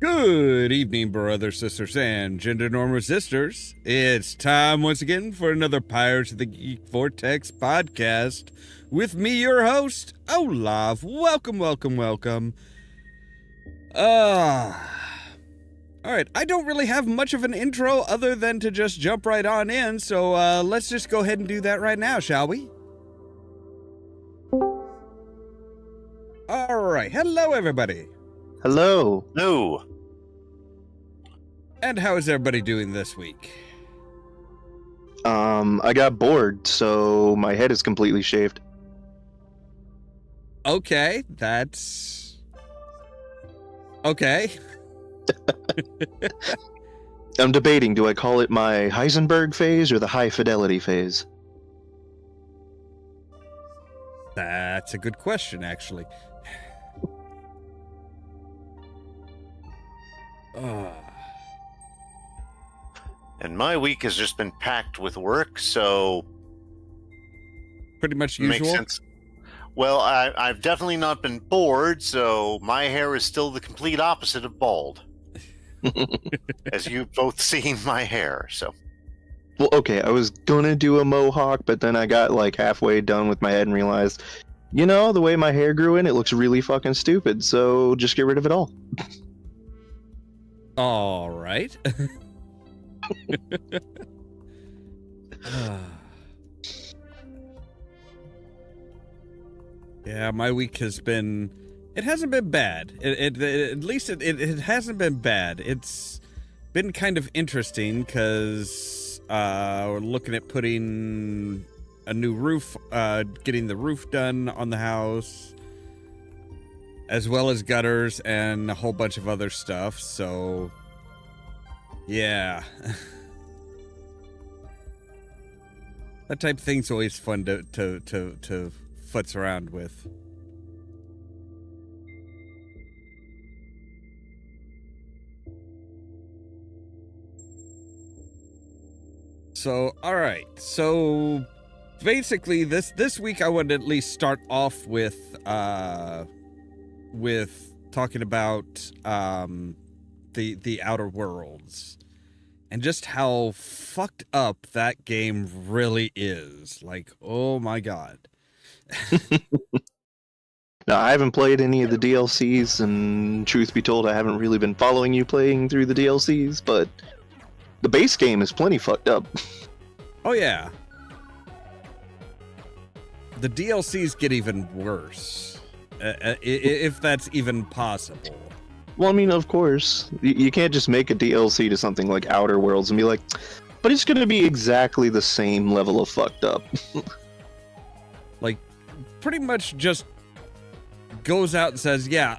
Good evening, brothers, sisters, and gender norm resistors. It's time once again for another Pirates of the Geek Vortex podcast with me, your host, Ollamh. Welcome. All right, I don't really have much of an intro other than to just jump right on in, so let's just go ahead and do that right now, shall we? All right, hello, everybody. Hello. No. And how is everybody doing this week? I got bored, so my head is completely shaved. Okay, that's... okay. I'm debating, do I call it my Heisenberg phase or the high fidelity phase? That's a good question, actually. And my week has just been packed with work, so Pretty much it makes usual. sense. Well, I've definitely not been bored, so my hair is still the complete opposite of bald. As you've both seen my hair, so. Well, okay, I was gonna do a mohawk, but then I got like halfway done with my head and realized, you know, the way my hair grew in, it looks really fucking stupid, so just get rid of it all. All right. Yeah, my week has been... it hasn't been bad. At least it hasn't been bad. It's been kind of interesting because we're looking at putting a new roof, getting the roof done on the house, as well as gutters and a whole bunch of other stuff. So, yeah. That type of thing's always fun to futz around with. So, all right. So, basically, this week I would at least start off with talking about the Outer Worlds and just how fucked up that game really is. Like, oh my god. Now, I haven't played any of the DLCs, and truth be told, I haven't really been following you playing through the DLCs, but the base game is plenty fucked up. Oh yeah. The DLCs get even worse, if that's even possible. Well, I mean, of course, you can't just make a DLC to something like Outer Worlds and be like, but it's gonna be exactly the same level of fucked up. Like, pretty much just goes out and says, yeah,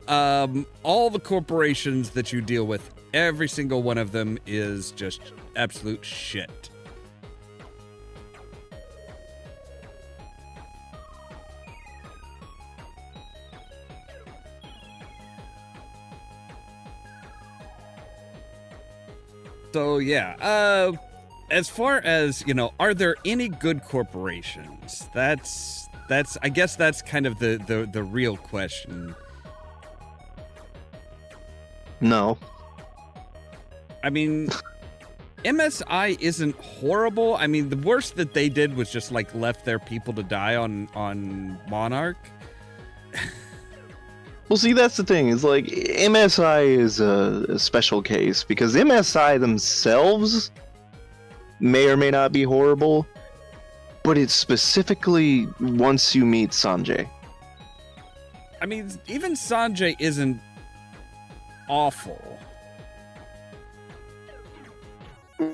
all the corporations that you deal with, every single one of them is just absolute shit. So, yeah, as far as, you know, are there any good corporations? That's I guess that's kind of the real question. No. I mean, MSI isn't horrible. I mean, the worst that they did was just like left their people to die on Monarch. Well, see, that's the thing, is like, MSI is a special case, because MSI themselves may or may not be horrible, but it's specifically once you meet Sanjay. I mean, even Sanjay isn't awful.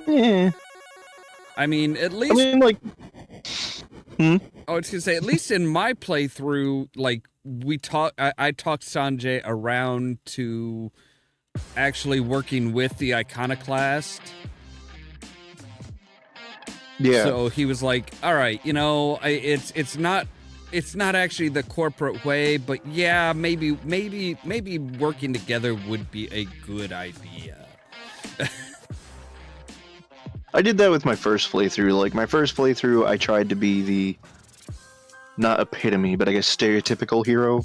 Yeah. I mean, at least... I mean, like... I was gonna say, at least in my playthrough, like, I talked Sanjay around to actually working with the Iconoclast. Yeah. So he was like, all right, you know, it's not actually the corporate way, but yeah, maybe working together would be a good idea. I did that with my first playthrough. Like, my first playthrough, I tried to be the, not epitome, but I guess stereotypical hero.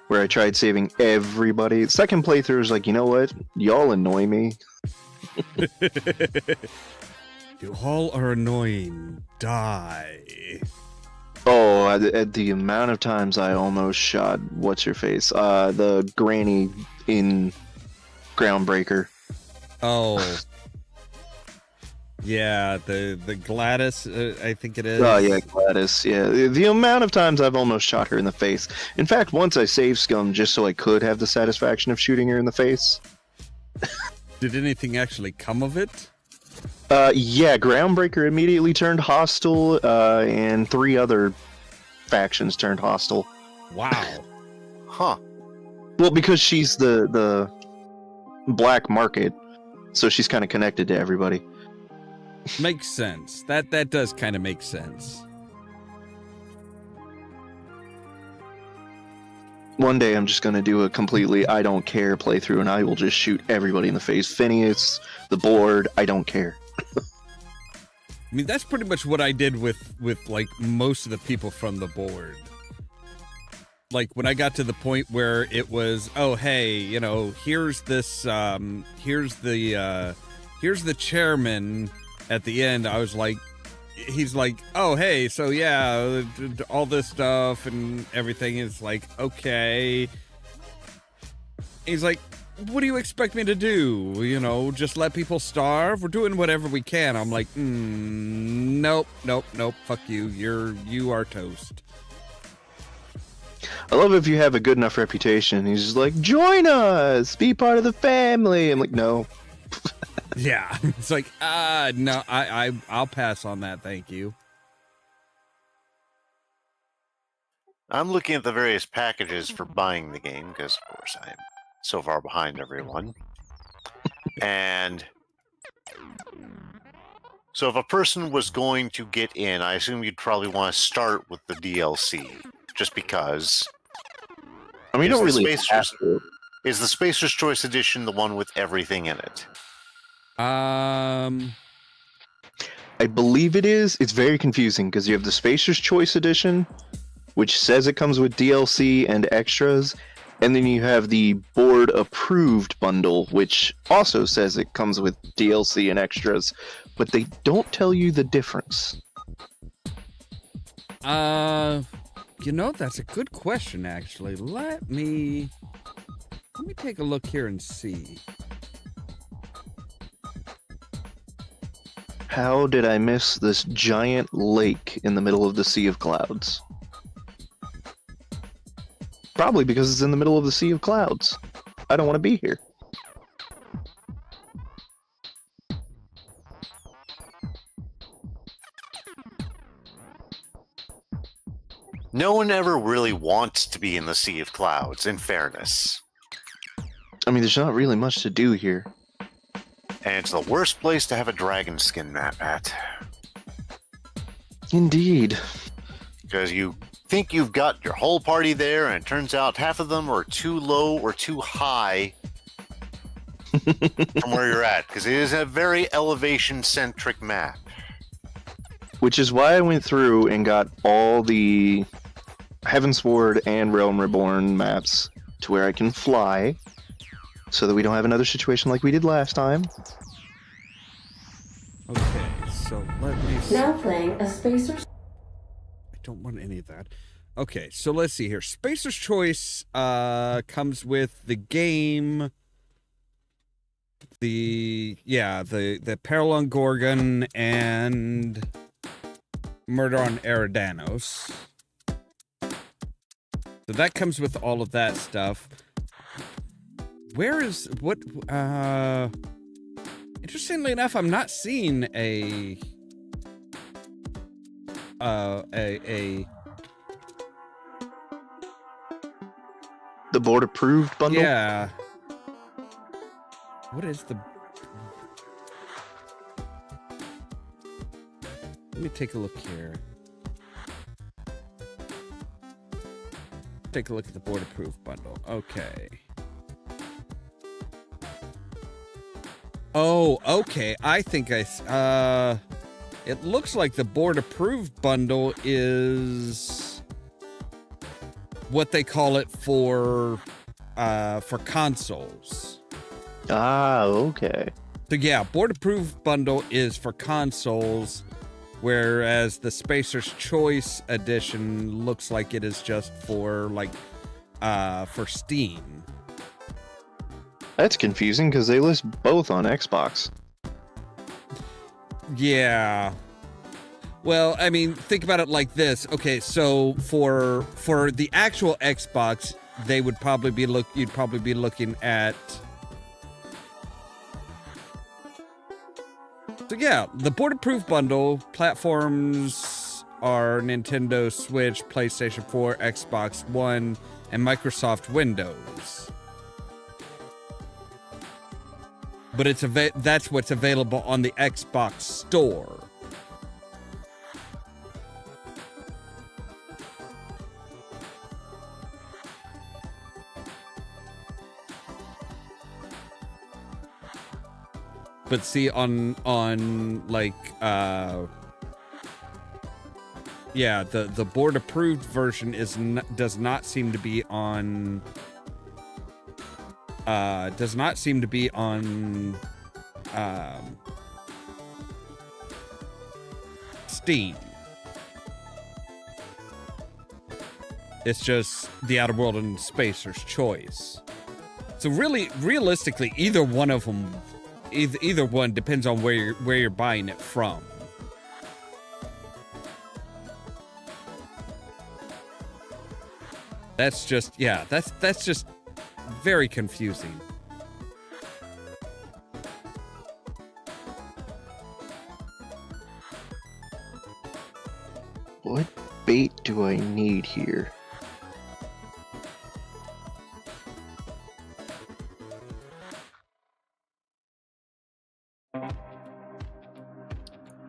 where I tried saving everybody. Second playthrough was like, you know what? Y'all annoy me. You all are annoying. Die. Oh, at the amount of times I almost shot what's her face, the granny in Groundbreaker. Oh. Yeah, the Gladys, I think it is. Oh yeah, Gladys. Yeah, the amount of times I've almost shot her in the face. In fact, once I saved Scum just so I could have the satisfaction of shooting her in the face. Did anything actually come of it? Yeah, Groundbreaker immediately turned hostile, and 3 other factions turned hostile. Wow. Huh. Well, because she's the black market, so she's kind of connected to everybody. Makes sense. That does kind of make sense. One day I'm just going to do a completely I don't care playthrough, and I will just shoot everybody in the face. Phineas, the board, I don't care. I mean, that's pretty much what I did with like most of the people from the board. Like when I got to the point where it was, oh hey, you know, here's this, here's the chairman. At the end, I was like, he's like, oh hey, so yeah, all this stuff and everything is like okay. He's like, what do you expect me to do? You know, just let people starve? We're doing whatever we can. I'm like, nope, fuck you. You are toast. I love if you have a good enough reputation. He's just like, join us, be part of the family. I'm like, no. Yeah, it's like, no, I'll pass on that, thank you. I'm looking at the various packages for buying the game, because, of course, I'm so far behind everyone. And so if a person was going to get in, I assume you'd probably want to start with the DLC, just because... I mean, you don't really have to. Is the Spacer's Choice Edition the one with everything in it? I believe it is. It's very confusing because you have the Spacer's Choice Edition, which says it comes with DLC and extras, and then you have the board approved bundle, which also says it comes with DLC and extras, but they don't tell you the difference. You know, that's a good question, actually. Let me take a look here and see. How did I miss this giant lake in the middle of the Sea of Clouds? Probably because it's in the middle of the Sea of Clouds. I don't want to be here. No one ever really wants to be in the Sea of Clouds, in fairness. I mean, there's not really much to do here. And it's the worst place to have a dragon skin map at. Indeed. Because you think you've got your whole party there, and it turns out half of them are too low or too high from where you're at. Because it is a very elevation-centric map. Which is why I went through and got all the Heavensward and Realm Reborn maps to where I can fly, so that we don't have another situation like we did last time. Okay, so let me see. Now playing a Spacer's... I don't want any of that. Okay, so let's see here. Spacer's Choice comes with the game, the Paralon Gorgon and Murder on Eridanos. So that comes with all of that stuff. Where is what? Interestingly enough, I'm not seeing a The board approved bundle? Yeah. What is the? Let me take a look here. Take a look at the board approved bundle. Okay. Oh, okay. I think it looks like the board approved bundle is what they call it for consoles. Ah, okay. So yeah, board approved bundle is for consoles, whereas the Spacer's Choice edition looks like it is just for for Steam. That's confusing because they list both on Xbox. Yeah. Well, I mean, think about it like this. Okay, so for the actual Xbox, they would probably be you'd probably be looking at. So yeah, the board-approved bundle platforms are Nintendo Switch, PlayStation 4, Xbox One, and Microsoft Windows. But that's what's available on the Xbox Store. But see, on like yeah, the board approved version does not seem to be on Steam. It's just The Outer World and Spacer's Choice. So really, realistically, either one of them. Either one depends on where you're buying it from. That's just that's just very confusing. What bait do I need here?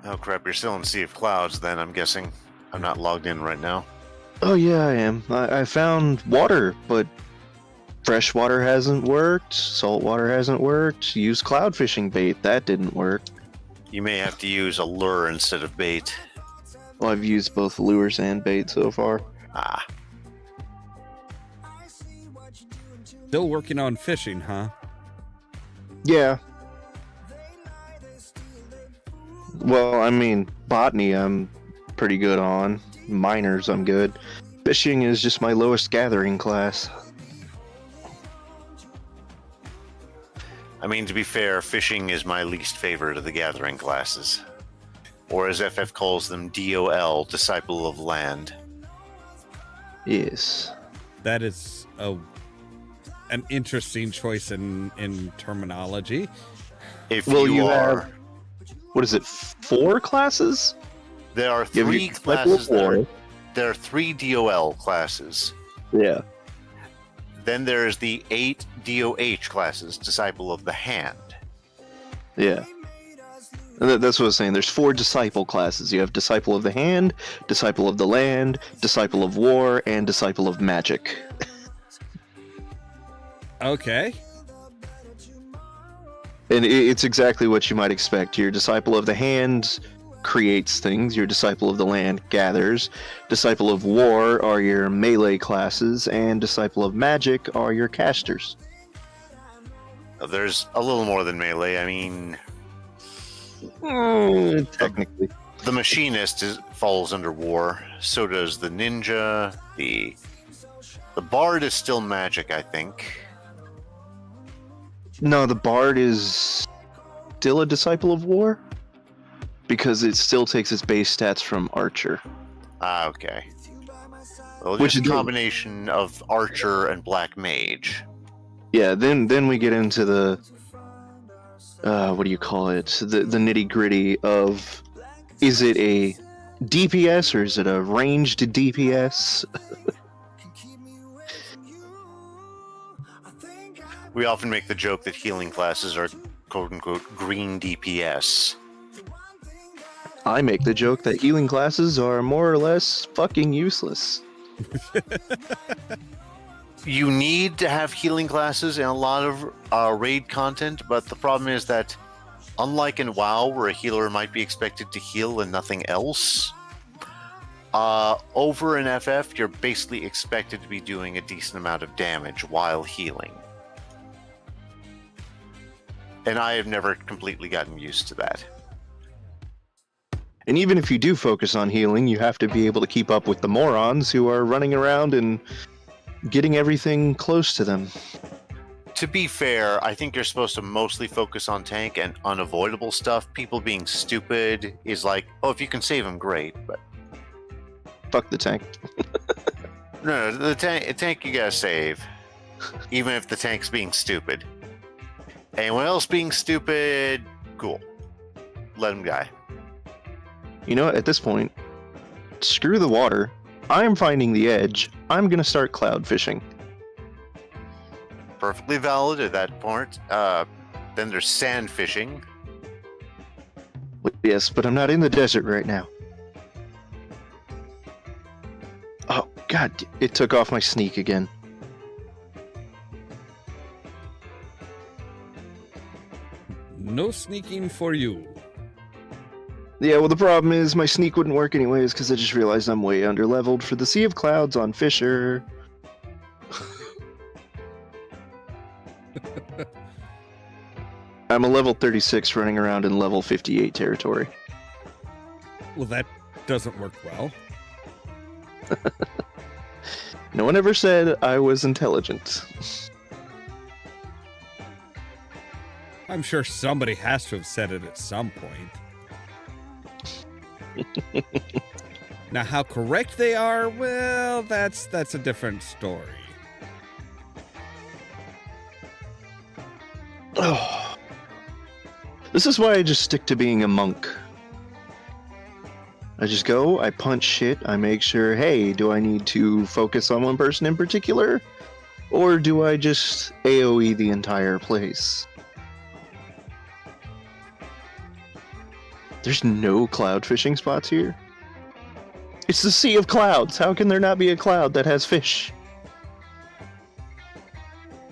Oh crap, you're still in Sea of Clouds then, I'm guessing. I'm not logged in right now. Oh yeah, I am. I found water, but fresh water hasn't worked, salt water hasn't worked, used cloud fishing bait, that didn't work. You may have to use a lure instead of bait. Well, I've used both lures and bait so far. Ah. Still working on fishing, huh? Yeah. Well, I mean, botany I'm pretty good on. Miners I'm good. Fishing is just my lowest gathering class. I mean, to be fair, fishing is my least favorite of the gathering classes. Or as FF calls them, DOL, Disciple of Land. Yes. That is an interesting choice in terminology. If Well, you are... have, what is it, 4 classes? There are You have 3 your Disciple classes of War. there are 3 DOL classes. Yeah. Then there's the 8 DOH classes, Disciple of the Hand. Yeah. And that's what I was saying. There's 4 disciple classes. You have Disciple of the Hand, Disciple of the Land, Disciple of War, and Disciple of Magic. Okay. And it's exactly what you might expect. Your Disciple of the Hand creates things. Your Disciple of the Land gathers. Disciple of War are your melee classes, and Disciple of Magic are your casters. There's a little more than melee. I mean, Technically. the Machinist falls under War. So does the Ninja. The Bard is still magic, I think. No, the Bard is still a Disciple of War, because it still takes its base stats from Archer. Ah, okay. Well, Which just is a combination of Archer and Black Mage. Yeah, then we get into the what do you call it? The nitty gritty of, is it a DPS or is it a ranged DPS? We often make the joke that healing classes are quote-unquote green DPS. I make the joke that healing classes are more or less fucking useless. You need to have healing classes in a lot of raid content, but the problem is that, unlike in WoW, where a healer might be expected to heal and nothing else, Over an FF, you're basically expected to be doing a decent amount of damage while healing. And I have never completely gotten used to that. And even if you do focus on healing, you have to be able to keep up with the morons who are running around and getting everything close to them. To be fair, I think you're supposed to mostly focus on tank and unavoidable stuff. People being stupid is like, oh, if you can save them, great, but... Fuck the tank. No, the tank you gotta save. Even if the tank's being stupid. Anyone else being stupid, cool. Let him die. You know what, at this point, screw the water. I'm finding the edge. I'm gonna start cloud fishing. Perfectly valid at that point. Then there's sand fishing. Yes, but I'm not in the desert right now. Oh, God, it took off my sneak again. No sneaking for you. Yeah, well, the problem is my sneak wouldn't work anyways because I just realized I'm way underleveled for the Sea of Clouds on Fisher. I'm a level 36 running around in level 58 territory. Well, that doesn't work well. No one ever said I was intelligent. I'm sure somebody has to have said it at some point. Now, how correct they are, well, that's a different story. Oh. This is why I just stick to being a monk. I just go, I punch shit, I make sure, hey, do I need to focus on one person in particular? Or do I just AoE the entire place? There's no cloud fishing spots here? It's the Sea of Clouds. How can there not be a cloud that has fish?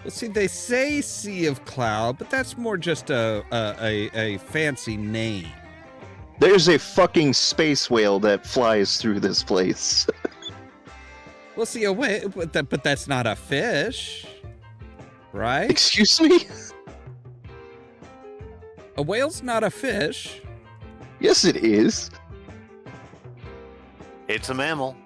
Well, see, they say Sea of Cloud, but that's more just a fancy name. There's a fucking space whale that flies through this place. Well, see, but that's not a fish, right? Excuse me? A whale's not a fish. Yes, it is. It's a mammal.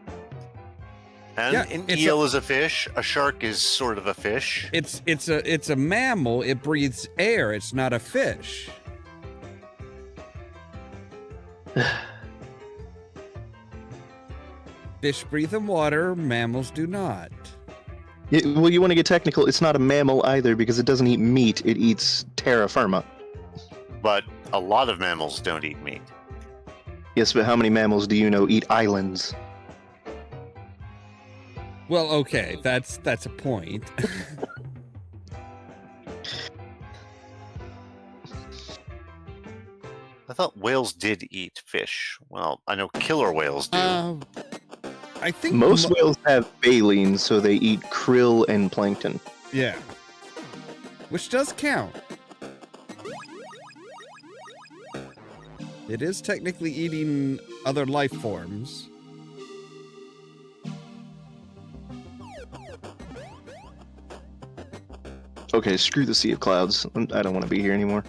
And Yeah, an it's eel is a fish. A shark is sort of a fish. It's a mammal. It breathes air. It's not a fish. Fish breathe in water. Mammals do not. Well, you want to get technical, it's not a mammal either because it doesn't eat meat, it eats terra firma. But a lot of mammals don't eat meat. Yes, but how many mammals do you know eat islands? Well, okay, that's a point. I thought whales did eat fish. Well, I know killer whales do. I think Most whales have baleen, so they eat krill and plankton. Yeah. Which does count. It is technically eating other life forms. Okay, screw the Sea of Clouds. I don't want to be here anymore.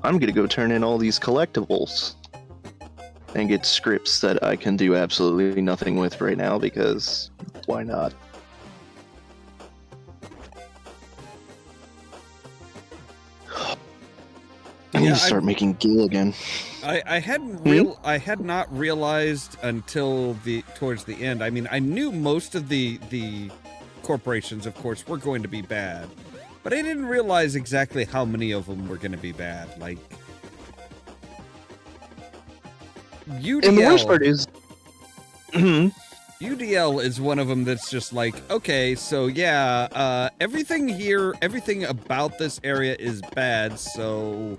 I'm gonna go turn in all these collectibles and get scripts that I can do absolutely nothing with right now because why not? I need to start making Gil again. I had not realized until towards the end. I mean, I knew most of the corporations, of course, were going to be bad, but I didn't realize exactly how many of them were going to be bad. Like UDL. And the worst part is, UDL is one of them that's just like, okay, so yeah, everything here, everything about this area is bad, so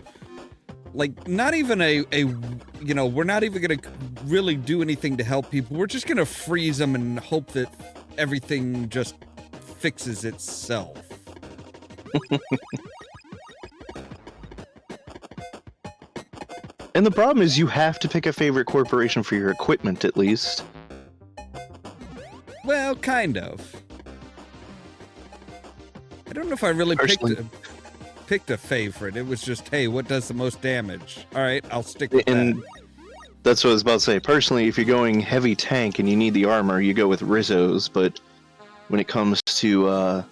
like not even a you know, we're not even gonna really do anything to help people. We're just gonna freeze them and hope that everything just fixes itself. And the problem is you have to pick a favorite corporation for your equipment, at least. Well, kind of. I don't know if I really picked a favorite. It was just, hey, what does the most damage? All right, I'll stick with that. That's what I was about to say. Personally, if you're going heavy tank and you need the armor, you go with Rizzo's, but when it comes to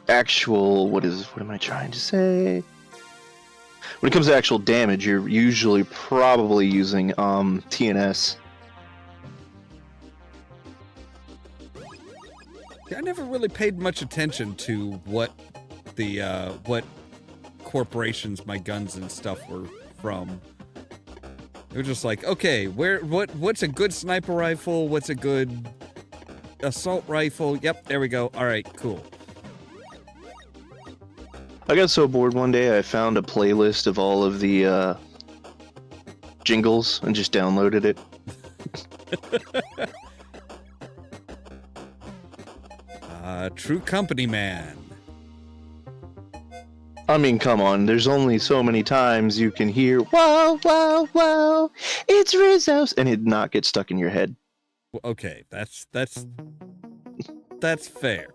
actual, what am I trying to say? When it comes to actual damage, you're usually probably using TNS. I never really paid much attention to what corporations my guns and stuff were from. It was just like, okay, what's a good sniper rifle? What's a good assault rifle? Yep, there we go. All right, cool. I got so bored one day I found a playlist of all of the jingles and just downloaded it. True company man. I mean, come on, there's only so many times you can hear, "Whoa, whoa, whoa, it's Rizzo's," and it not get stuck in your head. Well, okay, that's fair.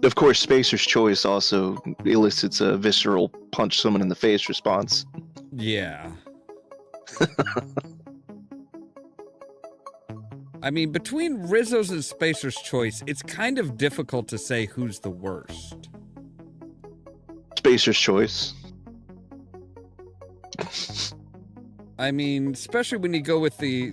Of course, Spacer's Choice also elicits a visceral punch someone in the face response. Yeah. I mean, between Rizzo's and Spacer's Choice, it's kind of difficult to say who's the worst. Spacer's Choice. I mean, especially when you go with the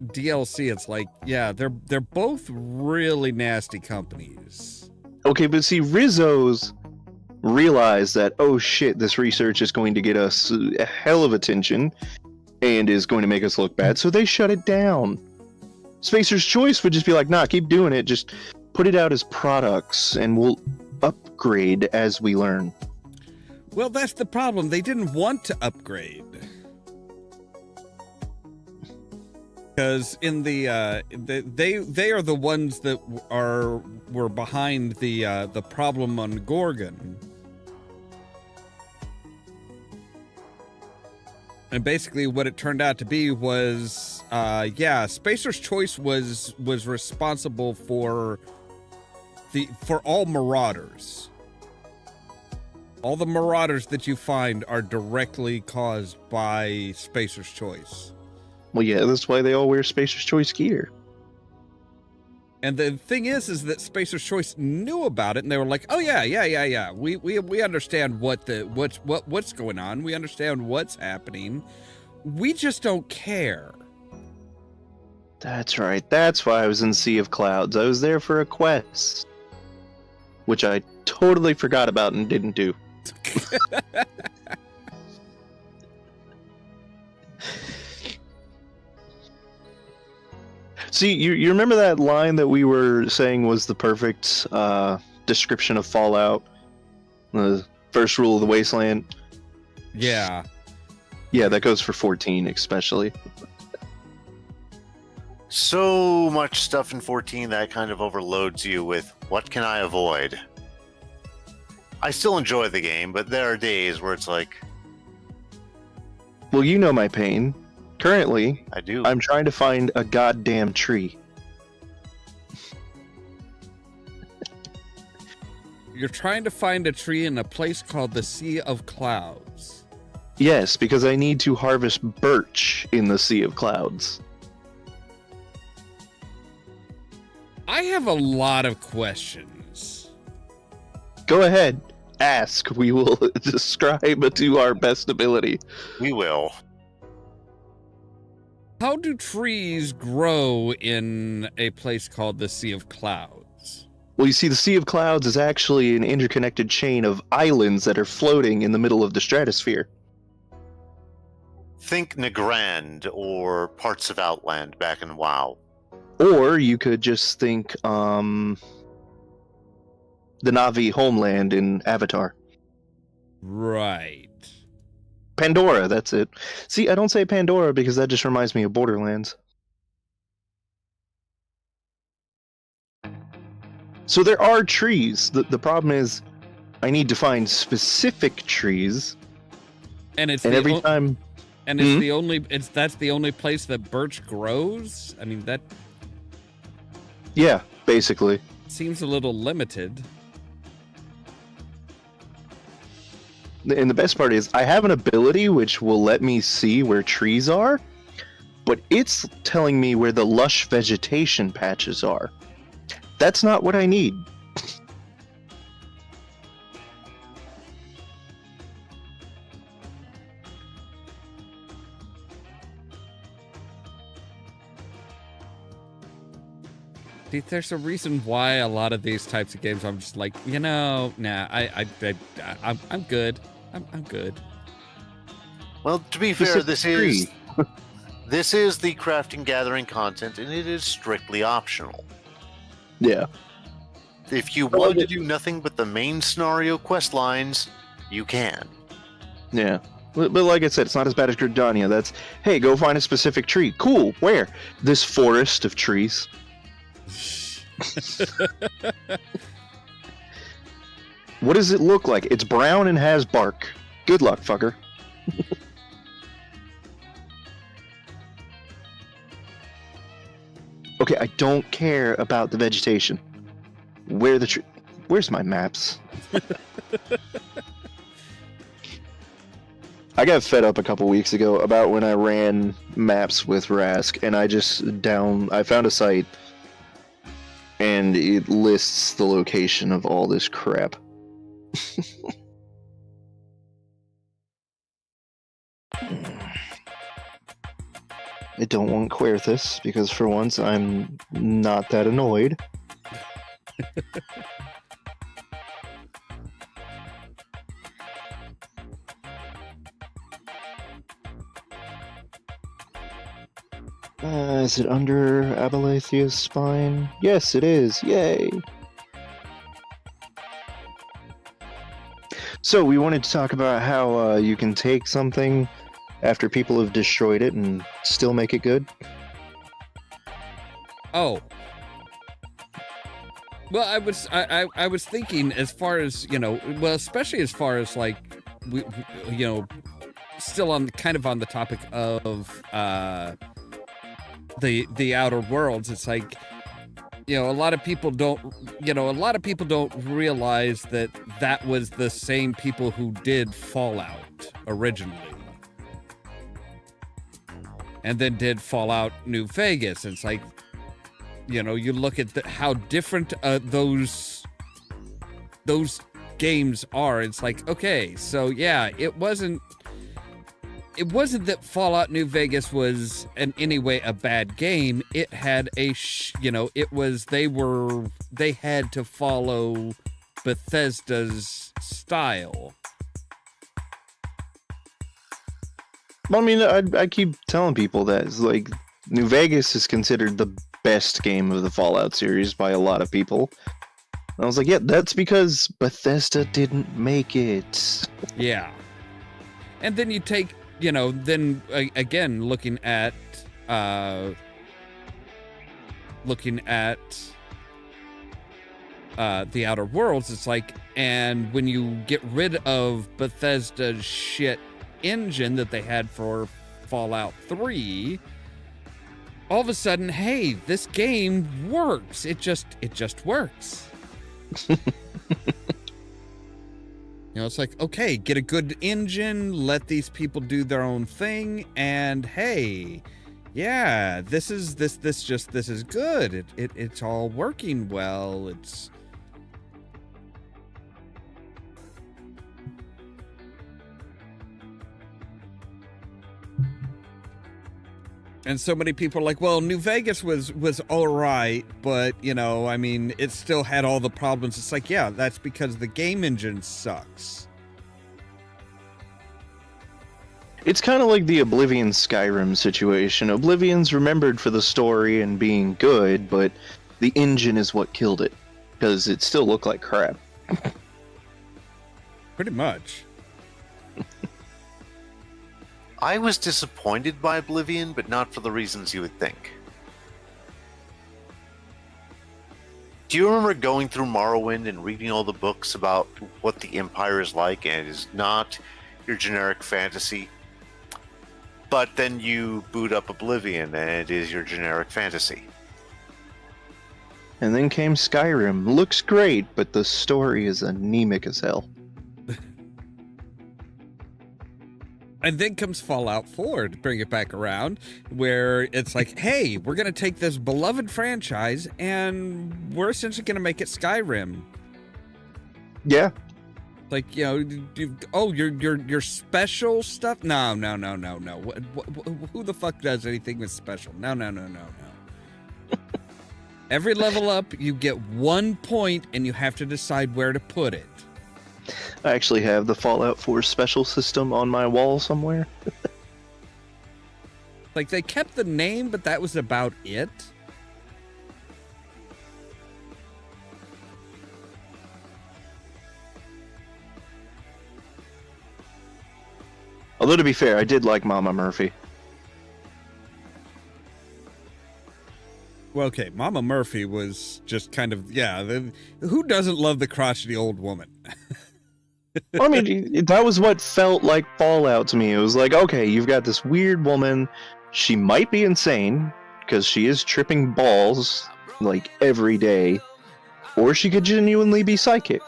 DLC, it's like, yeah, they're both really nasty companies. Okay, but see, Rizzo's realized that, oh shit, this research is going to get us a hell of attention and is going to make us look bad, so they shut it down. Spacer's Choice would just be like, nah, keep doing it, just put it out as products and we'll upgrade as we learn. Well, that's the problem. They didn't want to upgrade. Because in they are the ones that were behind the problem on Gorgon. And basically what it turned out to be was, Spacer's Choice was responsible for all Marauders. All the Marauders that you find are directly caused by Spacer's Choice. Well, yeah, that's why they all wear Spacer's Choice gear. And the thing is that Spacer's Choice knew about it, and they were like, "Oh yeah. We understand what's going on. We understand what's happening. We just don't care." That's right. That's why I was in Sea of Clouds. I was there for a quest, which I totally forgot about and didn't do. See, you remember that line that we were saying was the perfect description of Fallout? The first rule of the Wasteland? Yeah. Yeah, that goes for 14 especially. So much stuff in 14 that kind of overloads you with, what can I avoid? I still enjoy the game, but there are days where it's like... Well, you know my pain. Currently, I do. I'm trying to find a goddamn tree. You're trying to find a tree in a place called the Sea of Clouds. Yes, because I need to harvest birch in the Sea of Clouds. I have a lot of questions. Go ahead. Ask. We will describe to our best ability. We will. How do trees grow in a place called the Sea of Clouds? Well, you see, the Sea of Clouds is actually an interconnected chain of islands that are floating in the middle of the stratosphere. Think Nagrand or parts of Outland back in WoW. Or you could just think the Na'vi homeland in Avatar. Right. Pandora, that's it. See, I don't say Pandora because that just reminds me of Borderlands. So there are trees. The problem is, I need to find specific trees, And it's and the every time. and it's the only that's the only place that birch grows. I mean, that Yeah, basically. seems a little limited. And the best part is, I have an ability which will let me see where trees are, but it's telling me where the lush vegetation patches are. That's not what I need. See, there's a reason why a lot of these types of games I'm just like, nah, I'm good. I'm good. Well, to be fair, Specific this is the crafting gathering content, and it is strictly optional. Yeah. If you want to do nothing but the main scenario quest lines, you can. Yeah. But like I said, it's not as bad as Gridania. That's, hey, go find a specific tree. Cool. Where? This forest of trees. What does it look like? It's brown and has bark. Good luck, fucker. Okay, I don't care about the vegetation. Where the tree? Where's my maps? I got fed up a couple weeks ago about when I ran maps with Rask, and I found a site, and it lists the location of all this crap. I don't want Querthus, because for once I'm not that annoyed. Is it under Abelathia's spine? Yes, it is. Yay! So, we wanted to talk about how you can take something after people have destroyed it and still make it good. Oh. Well, I was thinking as far as, especially as far as like still on the topic of the Outer Worlds. It's like, a lot of people don't realize that was the same people who did Fallout originally. And then did Fallout New Vegas. It's like, you look at how different those games are. It's like, okay, so yeah, it wasn't that Fallout New Vegas was in any way a bad game. It had they had to follow Bethesda's style. Well, I mean, I keep telling people that it's like New Vegas is considered the best game of the Fallout series by a lot of people. And I was like, yeah, that's because Bethesda didn't make it. Yeah. And then you take, then again, looking at the Outer Worlds, it's like, and when you get rid of Bethesda's shit engine that they had for Fallout 3, all of a sudden, hey, this game works. It just works. It's like, okay, get a good engine, let these people do their own thing, and hey, yeah, this is good. It's all working well. It's And so many people are like, well, New Vegas was all right, but, I mean, it still had all the problems. It's like, yeah, that's because the game engine sucks. It's kind of like the Oblivion Skyrim situation. Oblivion's remembered for the story and being good, but the engine is what killed it, because it still looked like crap. Pretty much. I was disappointed by Oblivion, but not for the reasons you would think. Do you remember going through Morrowind and reading all the books about what the Empire is like, and it is not your generic fantasy? But then you boot up Oblivion, and it is your generic fantasy. And then came Skyrim. Looks great, but the story is anemic as hell. And then comes Fallout 4 to bring it back around, where it's like, hey, we're going to take this beloved franchise and we're essentially going to make it Skyrim. Yeah. Like, you know, your special stuff? No. Who the fuck does anything with special? No. Every level up, you get 1 point and you have to decide where to put it. I actually have the Fallout 4 special system on my wall somewhere. Like, they kept the name, but that was about it. Although, to be fair, I did like Mama Murphy. Well, okay, Mama Murphy was just kind of, who doesn't love the crotchety old woman? I mean, that was what felt like Fallout to me. It was like, okay, you've got this weird woman. She might be insane, because she is tripping balls, like, every day. Or she could genuinely be psychic.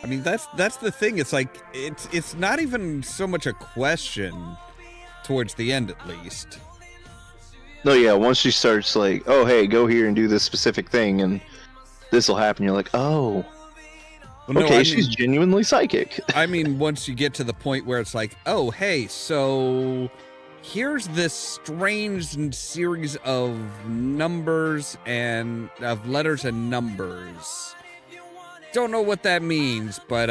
I mean, that's the thing. It's like, it's not even so much a question, towards the end at least. No, yeah, once she starts like, oh, hey, go here and do this specific thing, and this will happen, you're like, oh. Well, no, okay, she's genuinely psychic. I mean, once you get to the point where it's like, oh, hey, so here's this strange series of numbers and of letters and numbers. Don't know what that means, but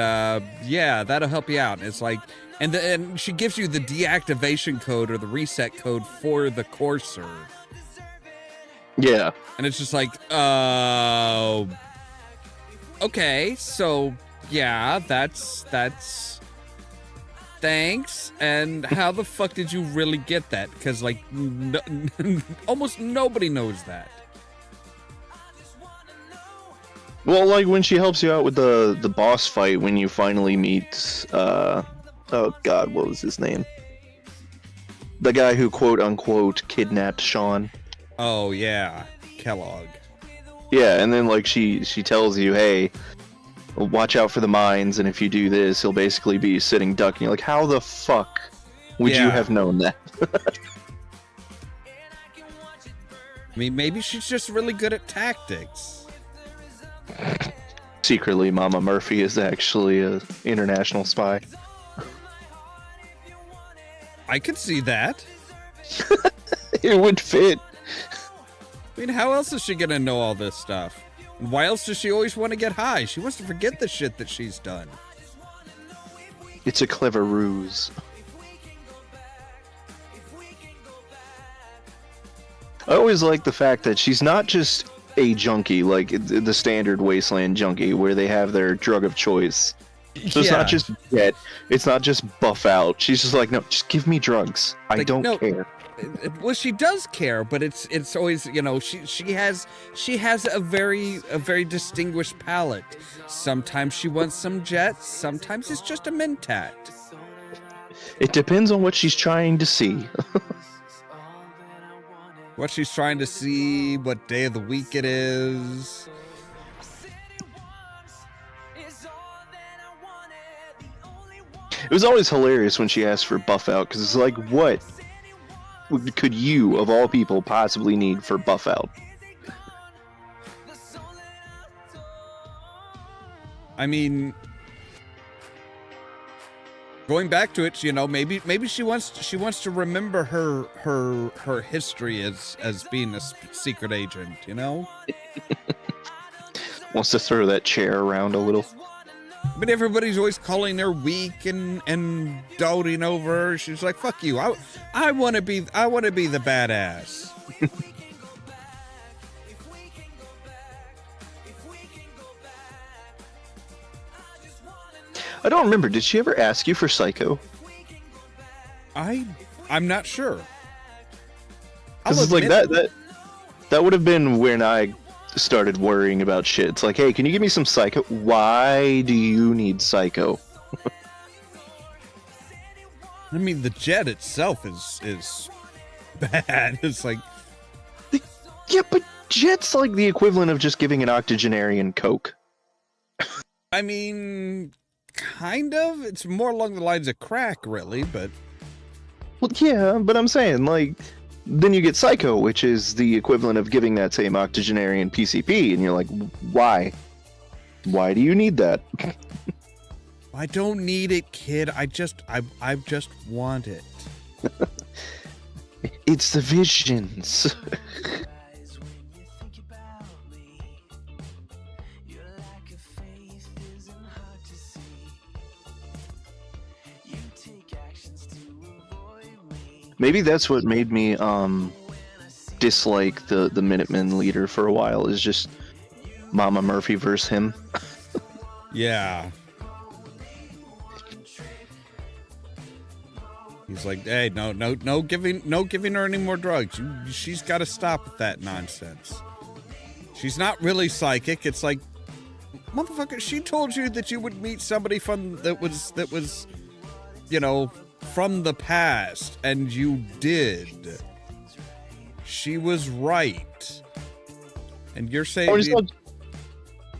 yeah, that'll help you out. It's like, and she gives you the deactivation code or the reset code for the courser. Yeah. And it's just like, okay, so yeah, that's thanks. And how the fuck did you really get that? Because like, almost nobody knows that. Well, like when she helps you out with the boss fight when you finally meet, oh god, what was his name? The guy who quote unquote kidnapped Sean. Oh yeah, Kellogg. Yeah, and then like she tells you, hey, watch out for the mines, and if you do this, he'll basically be sitting duck. And you're like, how the fuck would you have known that? I mean, maybe she's just really good at tactics. Secretly, Mama Murphy is actually an international spy. I could see that. It would fit. I mean, how else is she gonna know all this stuff? And why else does she always want to get high? She wants to forget the shit that she's done. It's a clever ruse. I always like the fact that she's not just a junkie, like the standard Wasteland junkie, where they have their drug of choice. So it's not just get, it's not just buff out. She's just like, no, just give me drugs. I don't care. Well, she does care, but it's always, you know, she has a very distinguished palate. Sometimes she wants some jets. Sometimes it's just a Mentat. It depends on what she's trying to see. What she's trying to see, what day of the week it is. It was always hilarious when she asked for buff out, because it's like, what could you, of all people, possibly need for buff out? I mean, going back to it, you know, maybe she wants to remember her history as being a secret agent, you know? Wants to throw that chair around a little. But everybody's always calling her weak and doting over her. She's like, "Fuck you! I want to be the badass." I don't remember. Did she ever ask you for Psycho? I'm not sure. Because it's like that would have been when I started worrying about shit. It's like, hey, can you give me some psycho? Why do you need psycho? I mean, the jet itself is bad. It's like, Yeah, but jet's like the equivalent of just giving an octogenarian coke. I mean, kind of. It's more along the lines of crack, really, but... Well, yeah, but I'm saying, like, then you get psycho, which is the equivalent of giving that same octogenarian PCP, and you're like, why? Why do you need that? I don't need it, kid. I just want it. It's the visions. Maybe that's what made me dislike the Minutemen leader for a while, is just Mama Murphy versus him. Yeah. He's like, hey, no giving her any more drugs. She's got to stop with that nonsense. She's not really psychic. It's like, motherfucker, she told you that you would meet somebody that was, you know, from the past, and you did. She was right. And you're saying...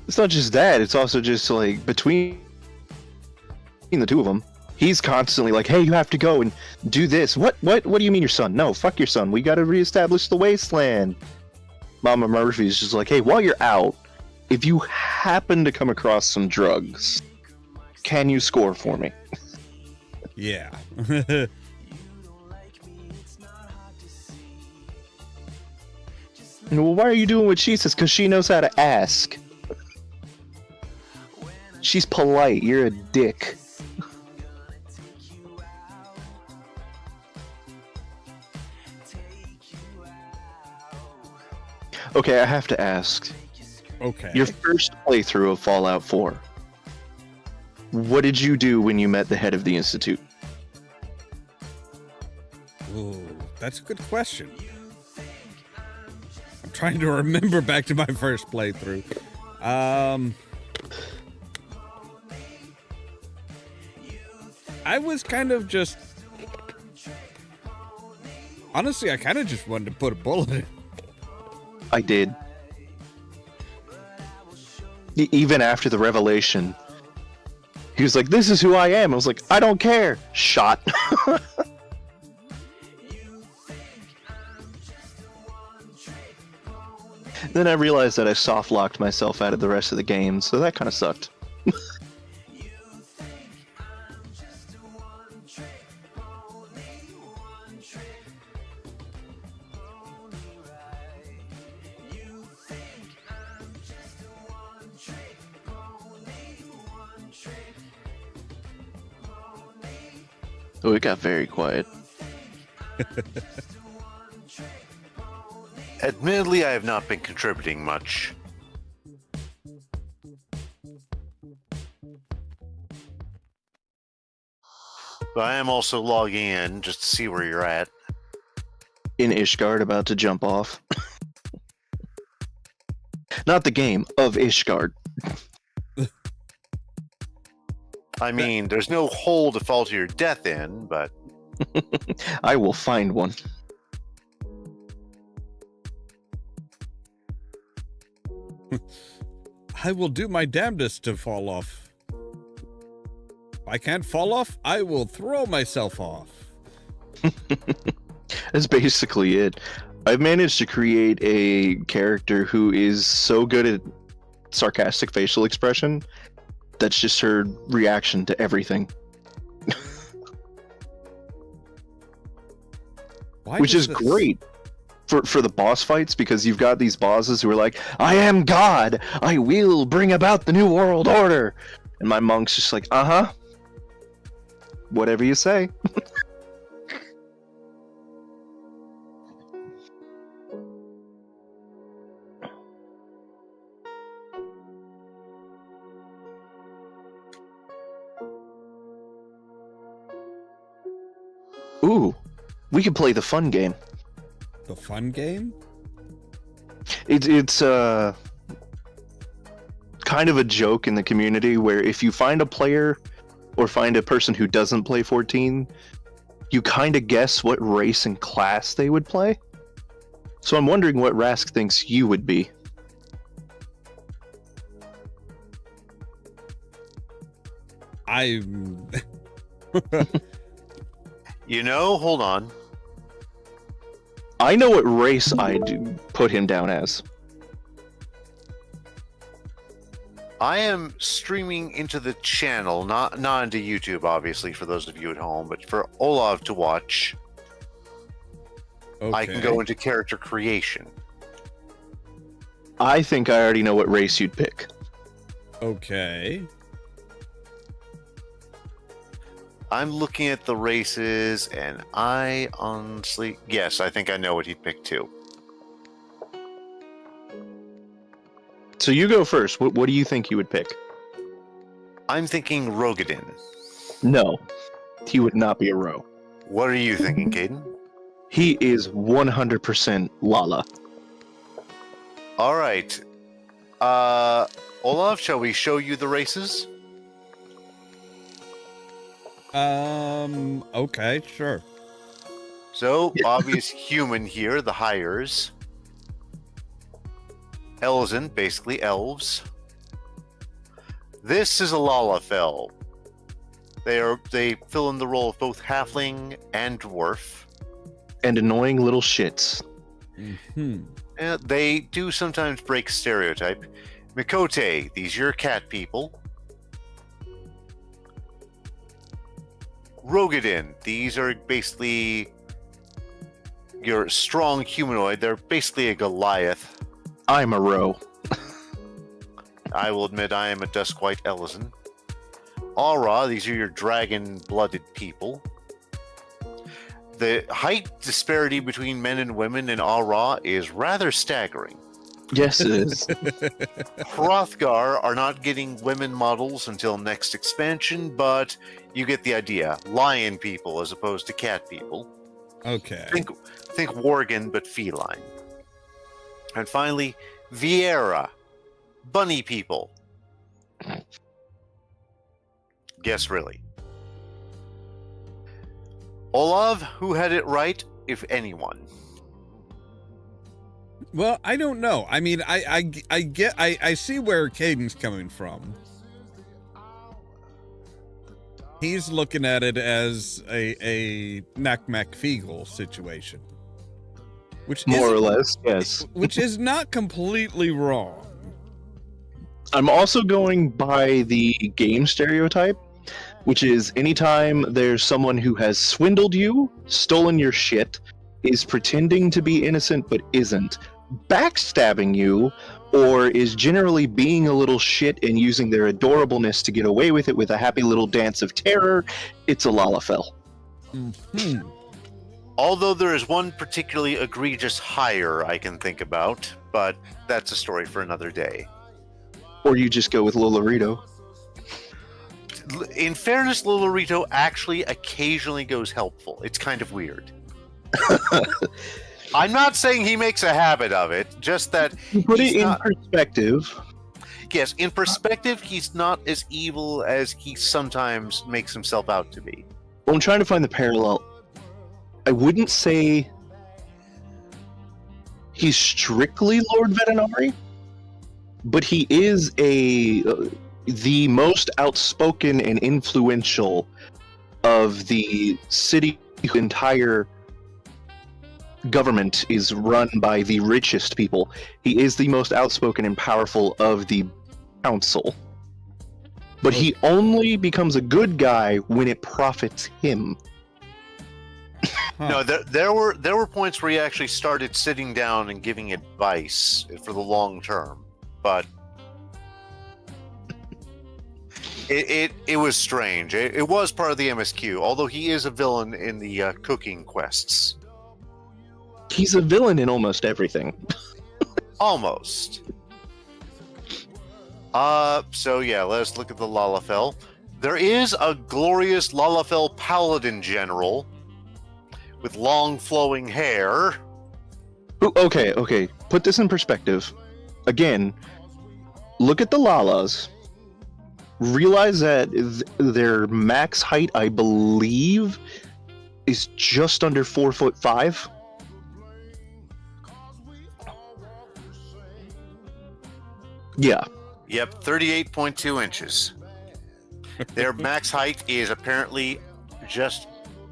It's not just that, it's also just like between the two of them, he's constantly like, hey, you have to go and do this. What do you mean your son? No, fuck your son. We gotta reestablish the wasteland. Mama Murphy's just like, hey, while you're out, if you happen to come across some drugs, can you score for me? Yeah. Well, why are you doing what she says? Because she knows how to ask. She's polite. You're a dick. Okay, I have to ask. Okay. Your first playthrough of Fallout 4. What did you do when you met the head of the Institute? Ooh, that's a good question. I'm trying to remember back to my first playthrough. I was kind of just... Honestly, I kind of just wanted to put a bullet in. I did. Even after the revelation, he was like, this is who I am. I was like, I don't care. Shot. Then I realized that I soft-locked myself out of the rest of the game, so that kind of sucked. Oh, it got very quiet. Admittedly, I have not been contributing much. But I am also logging in just to see where you're at. In Ishgard, about to jump off. Not the game, of Ishgard. I mean, there's no hole to fall to your death in, but... I will find one. I will do my damnedest to fall off. If I can't fall off, I will throw myself off. That's basically it. I've managed to create a character who is so good at sarcastic facial expression, that's just her reaction to everything. Which is great for the boss fights, because you've got these bosses who are like, I am God! I will bring about the new world order! And my monk's just like, uh-huh. Whatever you say. Ooh, we could play the fun game. The fun game? It's kind of a joke in the community where if you find a player or find a person who doesn't play 14, you kind of guess what race and class they would play. So I'm wondering what Rask thinks you would be. I'm. Hold on. I know what race I'd put him down as. I am streaming into the channel, not into YouTube, obviously, for those of you at home, but for Ollamh to watch. Okay. I can go into character creation. I think I already know what race you'd pick. Okay. I'm looking at the races, and I honestly... Yes, I think I know what he'd pick, too. So you go first. What do you think you would pick? I'm thinking Rogadin. No, he would not be a row. What are you thinking, Caden? He is 100% Lala. All right. Ollamh, shall we show you the races? Okay, sure. So, obvious human here, the hires. Elzen, basically elves. This is a Lalafell. They fill in the role of both halfling and dwarf. And annoying little shits. Mm-hmm. They do sometimes break stereotype. Mikote, these are your cat people. Rogadin, these are basically your strong humanoid. They're basically a Goliath. I'm a row. I will admit I am a Duskwhite Elzen. Aura, these are your dragon-blooded people. The height disparity between men and women in Aura is rather staggering. Yes, it is. Hrothgar are not getting women models until next expansion, but you get the idea. Lion people as opposed to cat people. Okay. Think Worgen, but feline. And finally, Vieira. Bunny people. Guess really. Ollamh, who had it right, if anyone? Well, I don't know. I mean, I see where Caden's coming from. He's looking at it as a Nakmak-Feegle situation. Which More or less, yes. Which is not completely wrong. I'm also going by the game stereotype, which is anytime there's someone who has swindled you, stolen your shit, is pretending to be innocent but isn't, backstabbing you, or is generally being a little shit and using their adorableness to get away with it with a happy little dance of terror, it's a Lalafell. Mm-hmm. Although there is one particularly egregious hire I can think about, but that's a story for another day. Or you just go with Lolorito. In fairness, Lolorito actually occasionally goes helpful. It's kind of weird. I'm not saying he makes a habit of it, just that Put it in perspective. Yes, in perspective, he's not as evil as he sometimes makes himself out to be. Well, I'm trying to find the parallel. I wouldn't say he's strictly Lord Vetinari, but he is the most outspoken and influential of the city. Whose entire government is run by the richest people. He is the most outspoken and powerful of the council. But he only becomes a good guy when it profits him. Huh. No, there were points where he actually started sitting down and giving advice for the long term, but it was strange. It was part of the MSQ, although he is a villain in the cooking quests. He's a villain in almost everything. Almost. So yeah, let's look at the Lalafell. There is a glorious Lalafell Paladin General with long flowing hair. Ooh, okay. Put this in perspective. Again, look at the Lalas. Realize that their max height, I believe, is just under 4'5". Yeah. Yep, 38.2 inches. Their max height is apparently just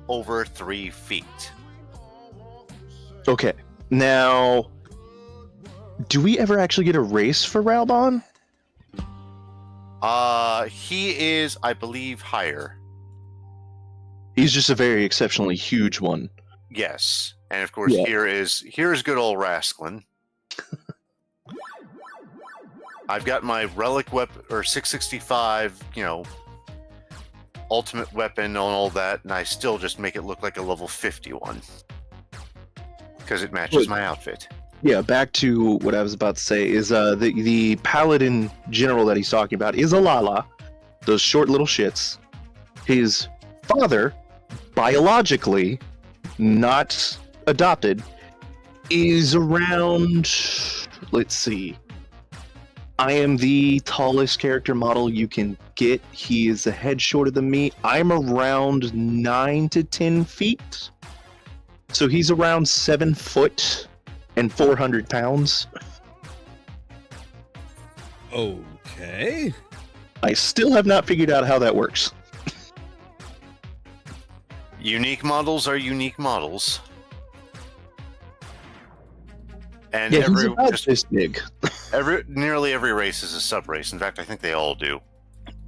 over 3 feet. Okay. Now, do we ever actually get a race for Ralbon? He is, I believe, higher. He's just a very exceptionally huge one. Yes. And of course, Yeah. here's good old Rasclin. I've got my relic weapon, or 665, ultimate weapon and all that, and I still just make it look like a level 51. Because it matches my outfit. Yeah, back to what I was about to say is the paladin general that he's talking about is Ollamh, those short little shits. His father, biologically, not adopted, is around, let's see, I am the tallest character model you can get. He is a head shorter than me. I'm around 9 to 10 feet. So he's around 7 foot and 400 pounds. Okay. I still have not figured out how that works. Unique models are unique models. And Yeah, he's about this big. nearly every race is a sub-race. In fact, I think they all do.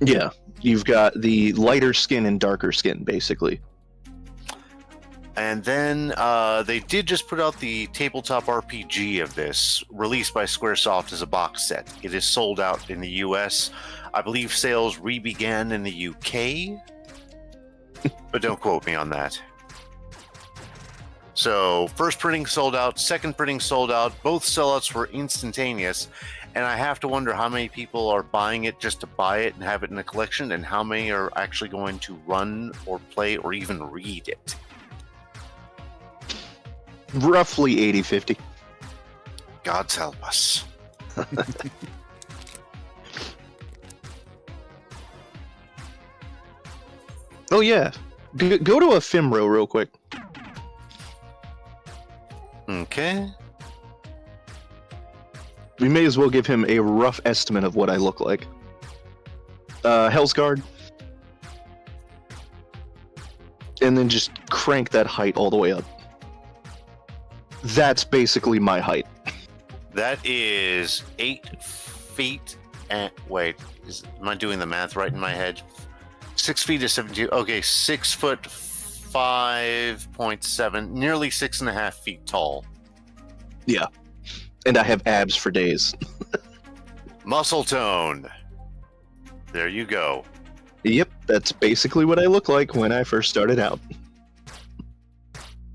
Yeah, you've got the lighter skin and darker skin, basically. And then they did just put out the tabletop RPG of this, released by Squaresoft as a box set. It is sold out in the US. I believe sales re-began in the UK, but don't quote me on that. So, first printing sold out, second printing sold out, both sellouts were instantaneous, and I have to wonder how many people are buying it just to buy it and have it in a collection, and how many are actually going to run or play or even read it. Roughly 80-50. God's help us. Oh yeah, go to Ephemeral real quick. Okay. We may as well give him a rough estimate of what I look like. Hellsguard. And then just crank that height all the way up. That's basically my height. That is 8 feet and wait, am I doing the math right in my head? 6 feet is 72. Okay, 6 foot 5.7, nearly 6.5 feet tall. Yeah. And I have abs for days. Muscle tone. There you go. Yep, that's basically what I look like when I first started out.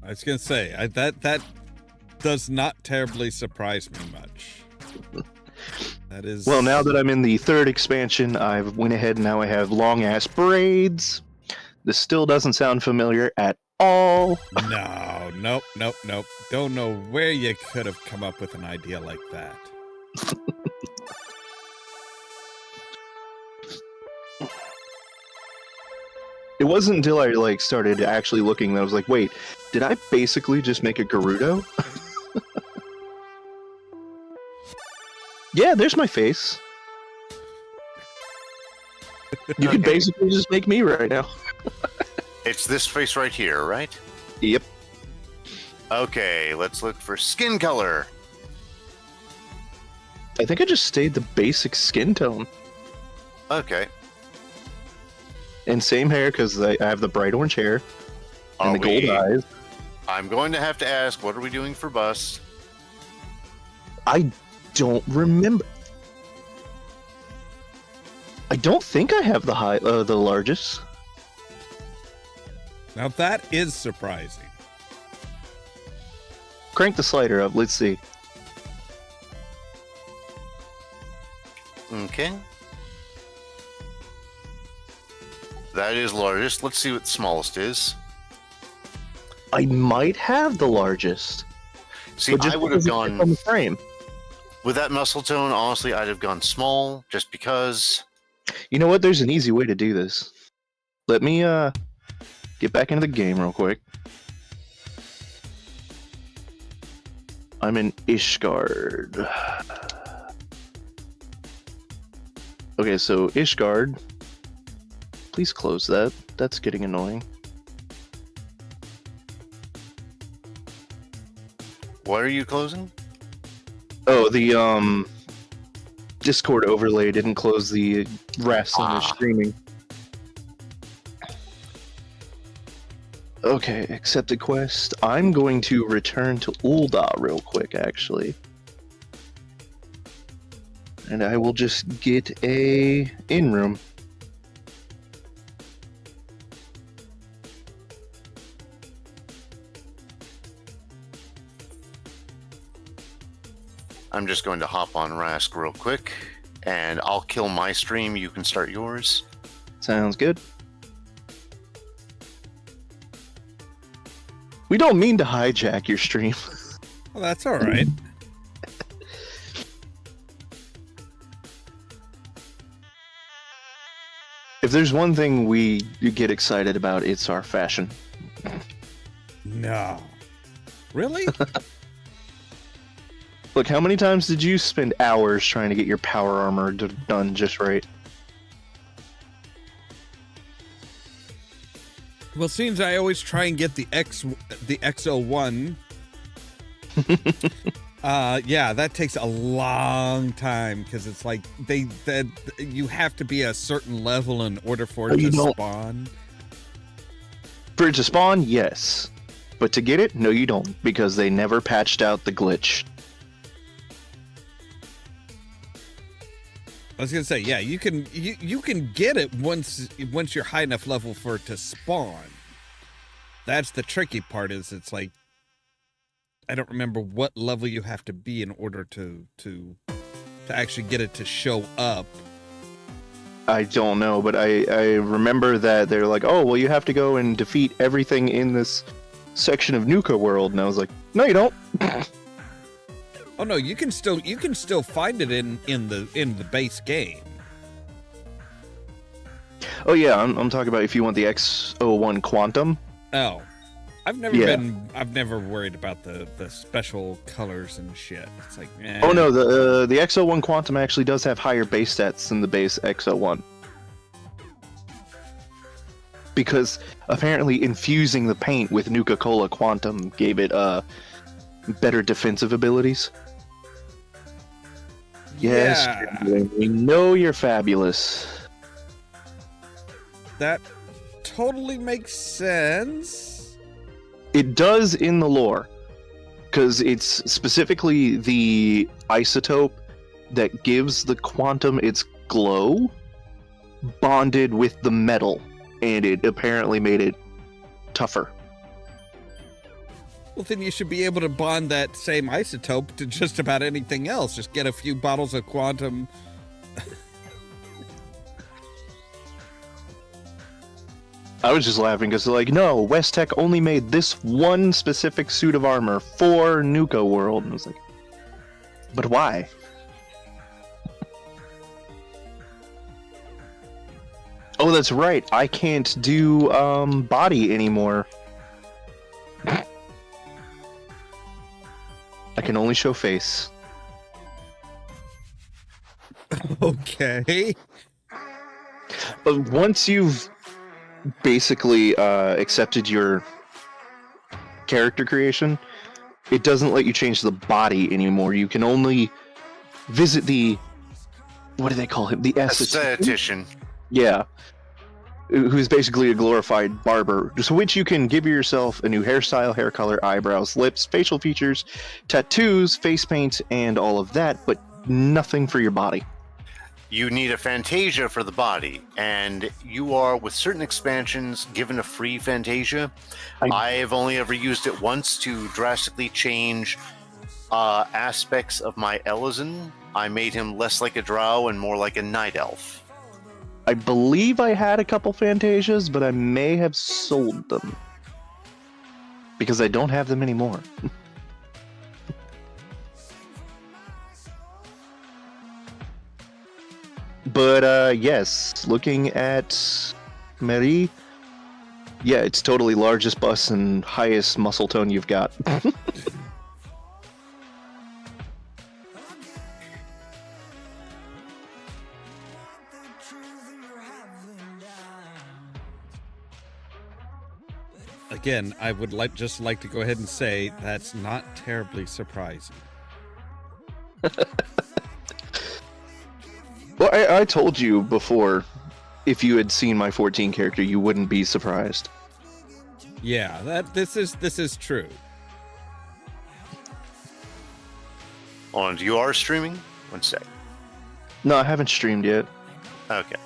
I was gonna say that does not terribly surprise me much. That is Well, now that I'm in the third expansion, I've went ahead and now I have long ass braids. This still doesn't sound familiar at all. Nope. Don't know where you could have come up with an idea like that. It wasn't until I started actually looking that I was like, wait, did I basically just make a Gerudo? Yeah, there's my face. You could Okay. basically just make me right now. It's this face right here, right? Yep. Okay, let's look for skin color. I think I just stayed the basic skin tone. Okay. And same hair, because I have the bright orange hair. And the gold eyes. I'm going to have to ask, what are we doing for bust? I don't remember. I don't think I have the largest. Now that is surprising. Crank the slider up. Let's see. Okay. That is largest. Let's see what the smallest is. I might have the largest. See, I would have gone on the frame. with that muscle tone. Honestly, I'd have gone small just because. You know what? There's an easy way to do this. Let me get back into the game real quick. I'm in Ishgard. Okay, so Ishgard. Please close that. That's getting annoying. What are you closing? Oh, the Discord overlay didn't close the Rasclin is streaming. Okay, accepted quest. I'm going to return to Ollamh real quick, actually. And I will just get a in-room. I'm just going to hop on Rask real quick, and I'll kill my stream. You can start yours. Sounds good. We don't mean to hijack your stream. Well, that's all right. If there's one thing we get excited about, it's our fashion. No. Really? Look, how many times did you spend hours trying to get your power armor done just right? Well, seems I always try and get the XO1. Yeah, that takes a long time because it's like you have to be a certain level in order for it to spawn. For it to spawn, yes. But to get it, no you don't, because they never patched out the glitch. I was gonna say, yeah, you can get it once you're high enough level for it to spawn. That's the tricky part. Is it's like I don't remember what level you have to be in order to actually get it to show up. I don't know, but I remember that they're like, oh well, you have to go and defeat everything in this section of Nuka World, and I was like, no, you don't. Oh no, you can still find it in the base game. Oh yeah, I'm talking about if you want the XO1 Quantum. Oh, I've never worried about the special colors and shit. It's like, eh. Oh no, the XO1 Quantum actually does have higher base stats than the base XO1. Because apparently infusing the paint with Nuka-Cola Quantum gave it better defensive abilities. Yes, yeah. We know you're fabulous. That totally makes sense. It does in the lore, because it's specifically the isotope that gives the quantum its glow bonded with the metal, and it apparently made it tougher. Well, then you should be able to bond that same isotope to just about anything else. Just get a few bottles of quantum. I was just laughing because they're like, no, West Tech only made this one specific suit of armor for Nuka World. And I was like, but why? Oh, that's right. I can't do body anymore. I can only show face. Okay. But once you've basically accepted your character creation, it doesn't let you change the body anymore. You can only visit the... What do they call him? The esthetician. Yeah. Who's basically a glorified barber, to which you can give yourself a new hairstyle, hair color, eyebrows, lips, facial features, tattoos, face paint, and all of that, but nothing for your body. You need a Fantasia for the body, and you are, with certain expansions, given a free Fantasia. I've only ever used it once to drastically change aspects of my Elizon. I made him less like a drow and more like a night elf. I believe I had a couple Fantasias, but I may have sold them. because I don't have them anymore. But yes, looking at Marie, yeah, it's totally largest bust and highest muscle tone you've got. Again, I would just like to go ahead and say that's not terribly surprising. Well, I told you before, if you had seen my 14 character, you wouldn't be surprised. Yeah, this is true. And you are streaming? One sec. No, I haven't streamed yet. Okay.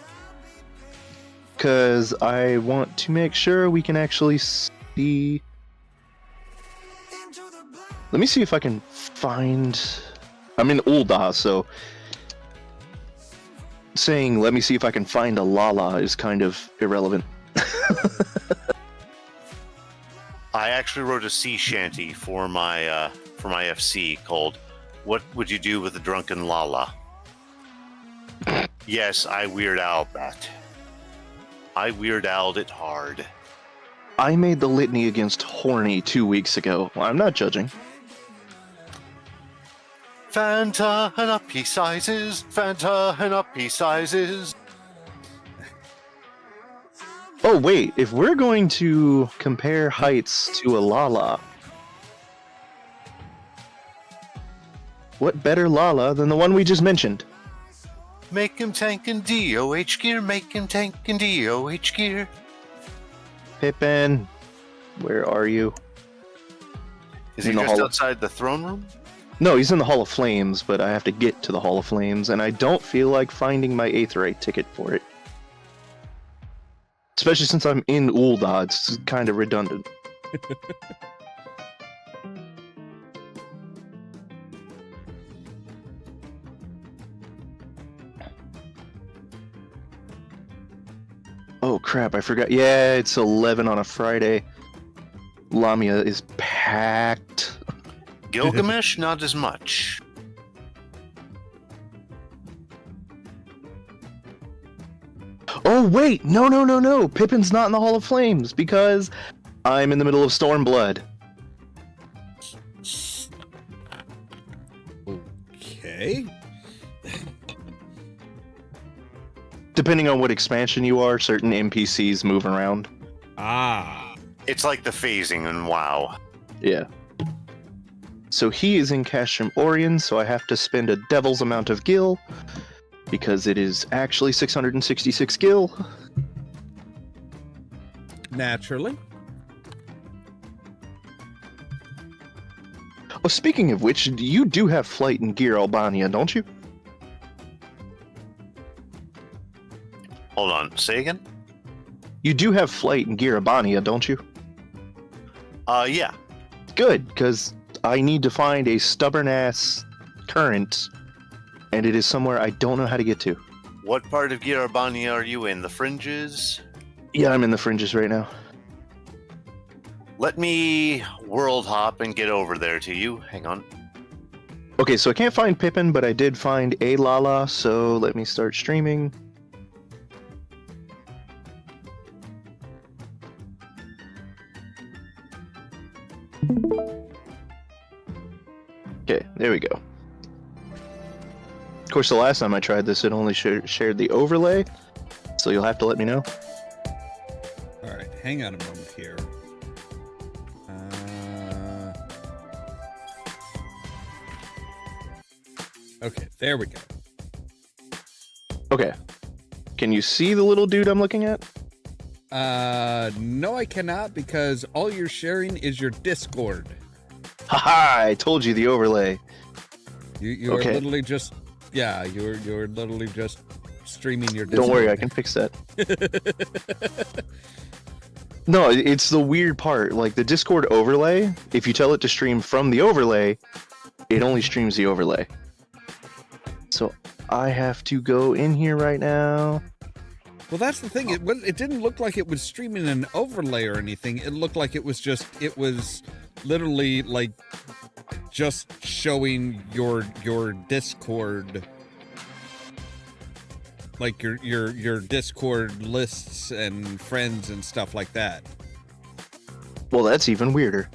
Because I want to make sure we can actually see... Let me see if I can find... I'm in Ollamh, so... saying, let me see if I can find a Lala is kind of irrelevant. I actually wrote a sea shanty for my FC called "What Would You Do with a Drunken Lala?" Yes, I Weird Owled that. I Weird Owled it hard. I made the litany against horny 2 weeks ago. I'm not judging. Fanta and up he sizes, Fanta and up he sizes. Oh wait, if we're going to compare heights to a Lala, what better Lala than the one we just mentioned? Make him tank in DOH gear, make him tank in DOH gear. Pippin, where are you? Is he In the just hall. outside the throne room? No, he's in the Hall of Flames, but I have to get to the Hall of Flames, and I don't feel like finding my Aetheryte ticket for it. Especially since I'm in Ollamh, it's kind of redundant. Oh crap, I forgot. Yeah, it's 11 on a Friday. Lamia is packed. Gilgamesh, not as much. Oh wait, no. Pippin's not in the Hall of Flames because I'm in the middle of Stormblood. Okay. Depending on what expansion you are, certain NPCs move around. Ah. It's like the phasing in WoW. Yeah. So he is in Castrum Orion, so I have to spend a devil's amount of gil because it is actually 666 gil. Naturally. Oh, speaking of which, you do have flight in Gear Albania, don't you? Hold on, say again? You do have flight in Gear Albania, don't you? Yeah. Good, because I need to find a stubborn-ass current, and it is somewhere I don't know how to get to. What part of Girabani are you in? The fringes? Yeah, I'm in the fringes right now. Let me world hop and get over there to you. Hang on. Okay, so I can't find Pippin, but I did find a Lala, so let me start streaming. Okay, there we go. Of course, the last time I tried this, it only shared the overlay, so you'll have to let me know. All right, hang on a moment here. Okay, there we go. Okay. Can you see the little dude I'm looking at? No, I cannot because all you're sharing is your Discord. Haha, I told you the overlay. You're Okay. literally just, yeah, you're literally just streaming your Discord. Don't worry, I can fix that. No, it's the weird part. Like the Discord overlay, if you tell it to stream from the overlay, it only streams the overlay. So I have to go in here right now Well, that's the thing. It didn't look like it was streaming an overlay or anything. It looked like it was literally like just showing your Discord, like your Discord lists and friends and stuff like that. Well, that's even weirder.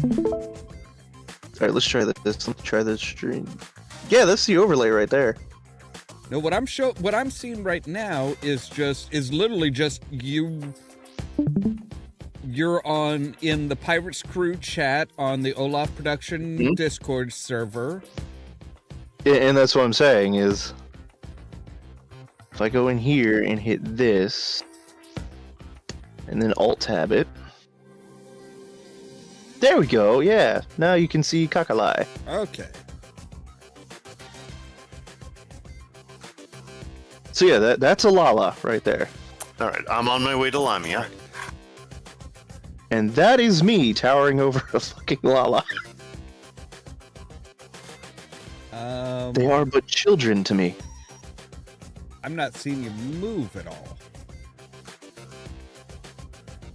All right, let's try this. Let's try this stream. Yeah, that's the overlay right there. No, what I'm seeing right now is literally just you. You're in the Pirates Crew chat on the Ollamh Production Discord server. And that's what I'm saying is, if I go in here and hit this, and then Alt-tab it. There we go, yeah. Now you can see Kakalai. Okay. So yeah, that's a Lala right there. All right, I'm on my way to Lamia. And that is me towering over a fucking Lala. They are but children to me. I'm not seeing you move at all.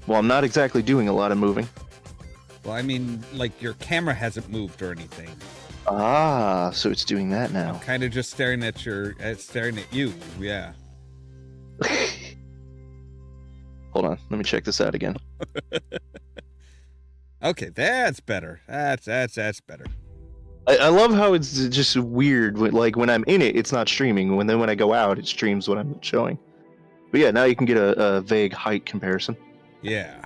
Well, I'm not exactly doing a lot of moving. Well, I mean, like, your camera hasn't moved or anything. Ah, so it's doing that now. I'm kind of just staring at you. Yeah. Hold on, let me check this out again. Okay, that's better. That's better. I love how it's just weird. Like when I'm in it, it's not streaming. When I go out, it streams what I'm showing. But yeah, now you can get a vague height comparison. Yeah.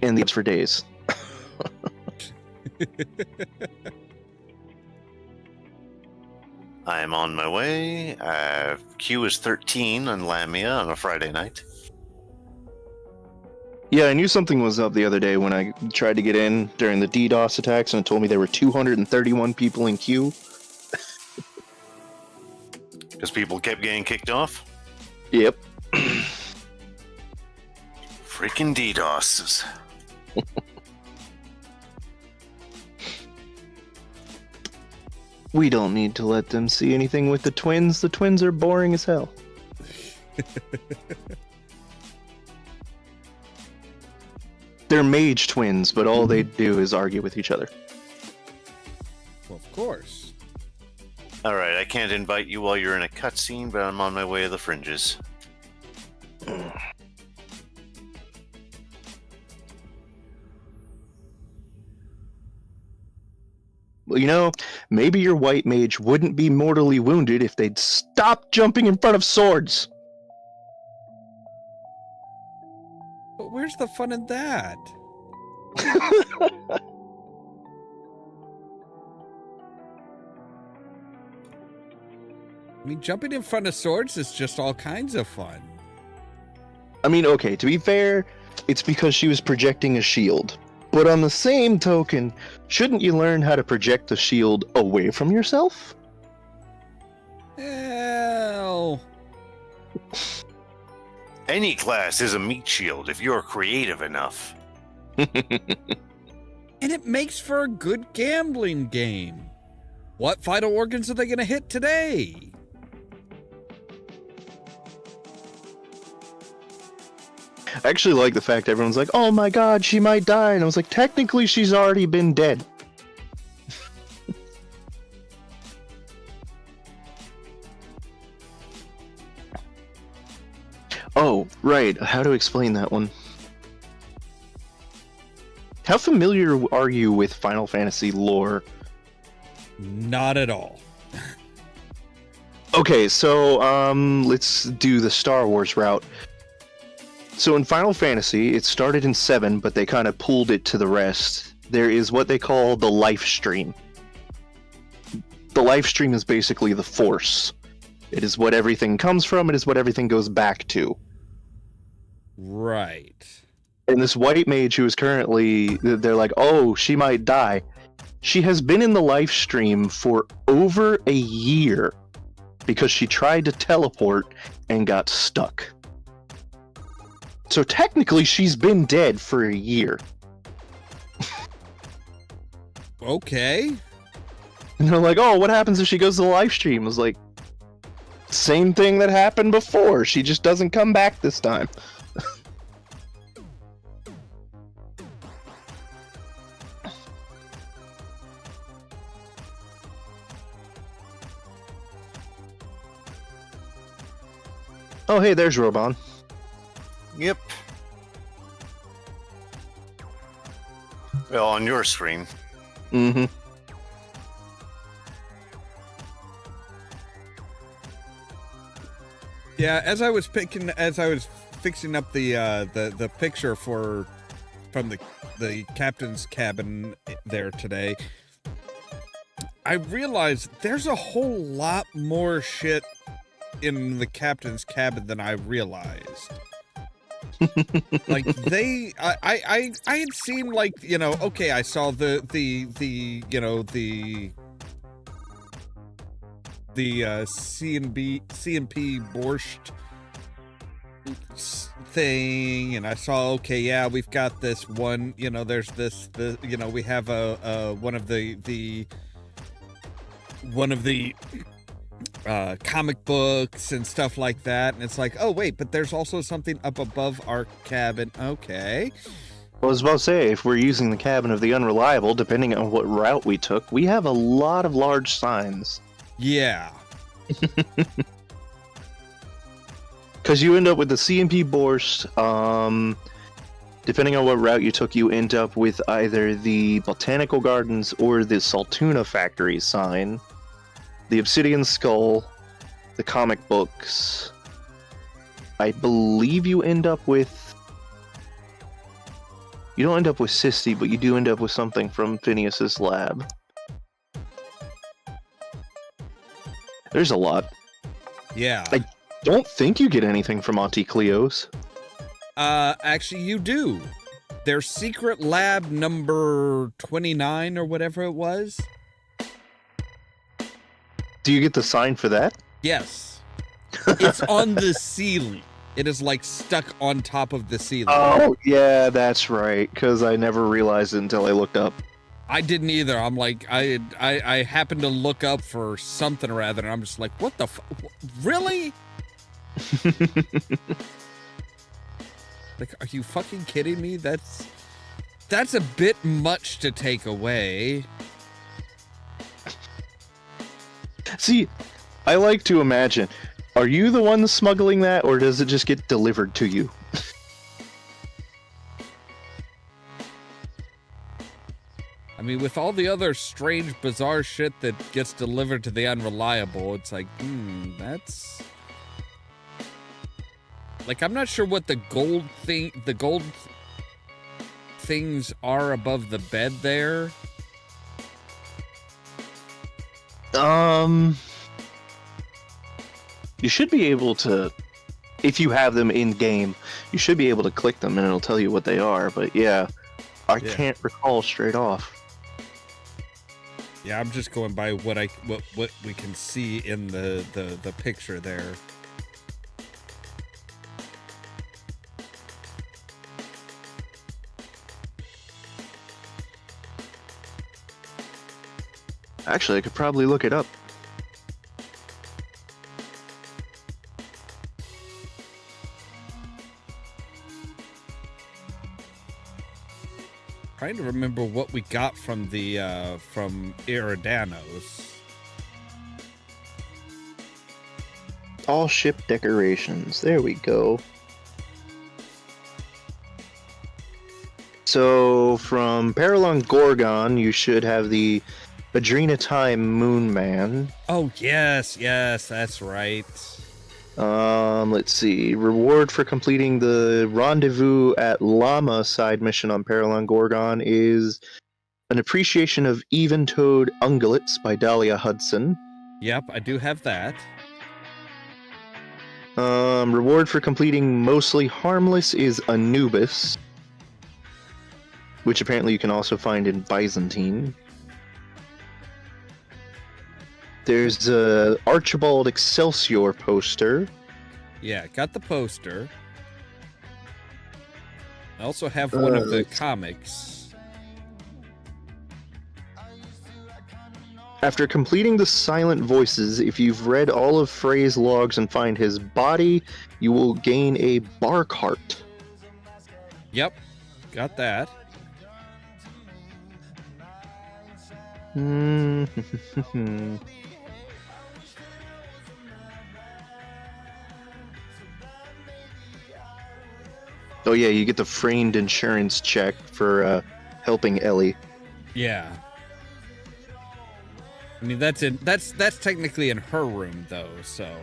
And the apps for days. I'm on my way. Q is 13 on Lamia on a Friday night. Yeah, I knew something was up the other day when I tried to get in during the DDoS attacks, and it told me there were 231 people in queue. Because people kept getting kicked off? Yep. Freaking DDoSs. We don't need to let them see anything with the twins. The twins are boring as hell. They're mage twins, but all they do is argue with each other. Well, of course. Alright, I can't invite you while you're in a cutscene, but I'm on my way to the fringes. Well, you know, maybe your white mage wouldn't be mortally wounded if they'd stop jumping in front of swords. But where's the fun in that? I mean, jumping in front of swords is just all kinds of fun. I mean, okay, to be fair, it's because she was projecting a shield. But on the same token, shouldn't you learn how to project the shield away from yourself? Hell. Any class is a meat shield if you're creative enough. And it makes for a good gambling game. What vital organs are they going to hit today? I actually like the fact everyone's like, oh my god, she might die. And I was like, technically, she's already been dead. Oh, right. How to explain that one? How familiar are you with Final Fantasy lore? Not at all. Okay, so let's do the Star Wars route. So in Final Fantasy, it started in 7, but they kind of pulled it to the rest. There is what they call the life stream. The life stream is basically the Force. It is what everything comes from, it is what everything goes back to. Right. And this white mage who is currently, they're like, oh, she might die. She has been in the life stream for over a year because she tried to teleport and got stuck. So technically, she's been dead for a year. Okay. And they're like, oh, what happens if she goes to the live stream? I was like, same thing that happened before. She just doesn't come back this time. Oh, hey, there's Robon. Yep. Well, on your screen. Mm-hmm. Yeah, as I was fixing up the picture from the captain's cabin there today, I realized there's a whole lot more shit in the captain's cabin than I realized. Like I had seen, like, you know, okay, I saw the C&P borscht thing, and I saw, okay, yeah, we've got this one, you know, there's the you know, we have one of the comic books and stuff like that, and it's like, oh wait, but there's also something up above our cabin. Okay. I was about to say, if we're using the cabin of the unreliable, depending on what route we took, we have a lot of large signs. Yeah. Because you end up with the C&P Borscht, depending on what route you took, you end up with either the Botanical Gardens or the Saltuna Factory sign, the Obsidian Skull, the comic books. I believe you end up with... You don't end up with Sisty, but you do end up with something from Phineas's lab. There's a lot. Yeah. I don't think you get anything from Auntie Cleo's. Actually, you do. Their secret lab number 29 or whatever it was. Do you get the sign for that? Yes. It's on the ceiling. It is, like, stuck on top of the ceiling. Oh, yeah, that's right, because I never realized it until I looked up. I didn't either. I'm like, I happened to look up for something or other, and I'm just like, what the really? Like, are you fucking kidding me? That's a bit much to take away. See, I like to imagine, are you the one smuggling that, or does it just get delivered to you? I mean, with all the other strange, bizarre shit that gets delivered to the unreliable, it's like, that's... Like, I'm not sure what the gold things are above the bed there. You should be able to, if you have them in game, you should be able to click them and it'll tell you what they are, but yeah, I can't recall straight off. Yeah, I'm just going by what we can see in the picture there. Actually, I could probably look it up. Trying to remember what we got from the from Eridanos. All ship decorations. There we go. So from Paralon Gorgon, you should have the Adrena Time Moon Man. Oh yes, that's right. Let's see. Reward for completing the Rendezvous at Ollamh side mission on Paralon Gorgon is an appreciation of even-toed ungulates by Dahlia Hudson. Yep, I do have that. Reward for completing Mostly Harmless is Anubis, which apparently you can also find in Byzantine. There's a Archibald Excelsior poster. Yeah, got the poster. I also have one of the comics. After completing the silent voices, if you've read all of Frey's logs and find his body, you will gain a bar cart. Yep, got that. Oh yeah, you get the framed insurance check for helping Ellie. Yeah. I mean, that's technically in her room though, so.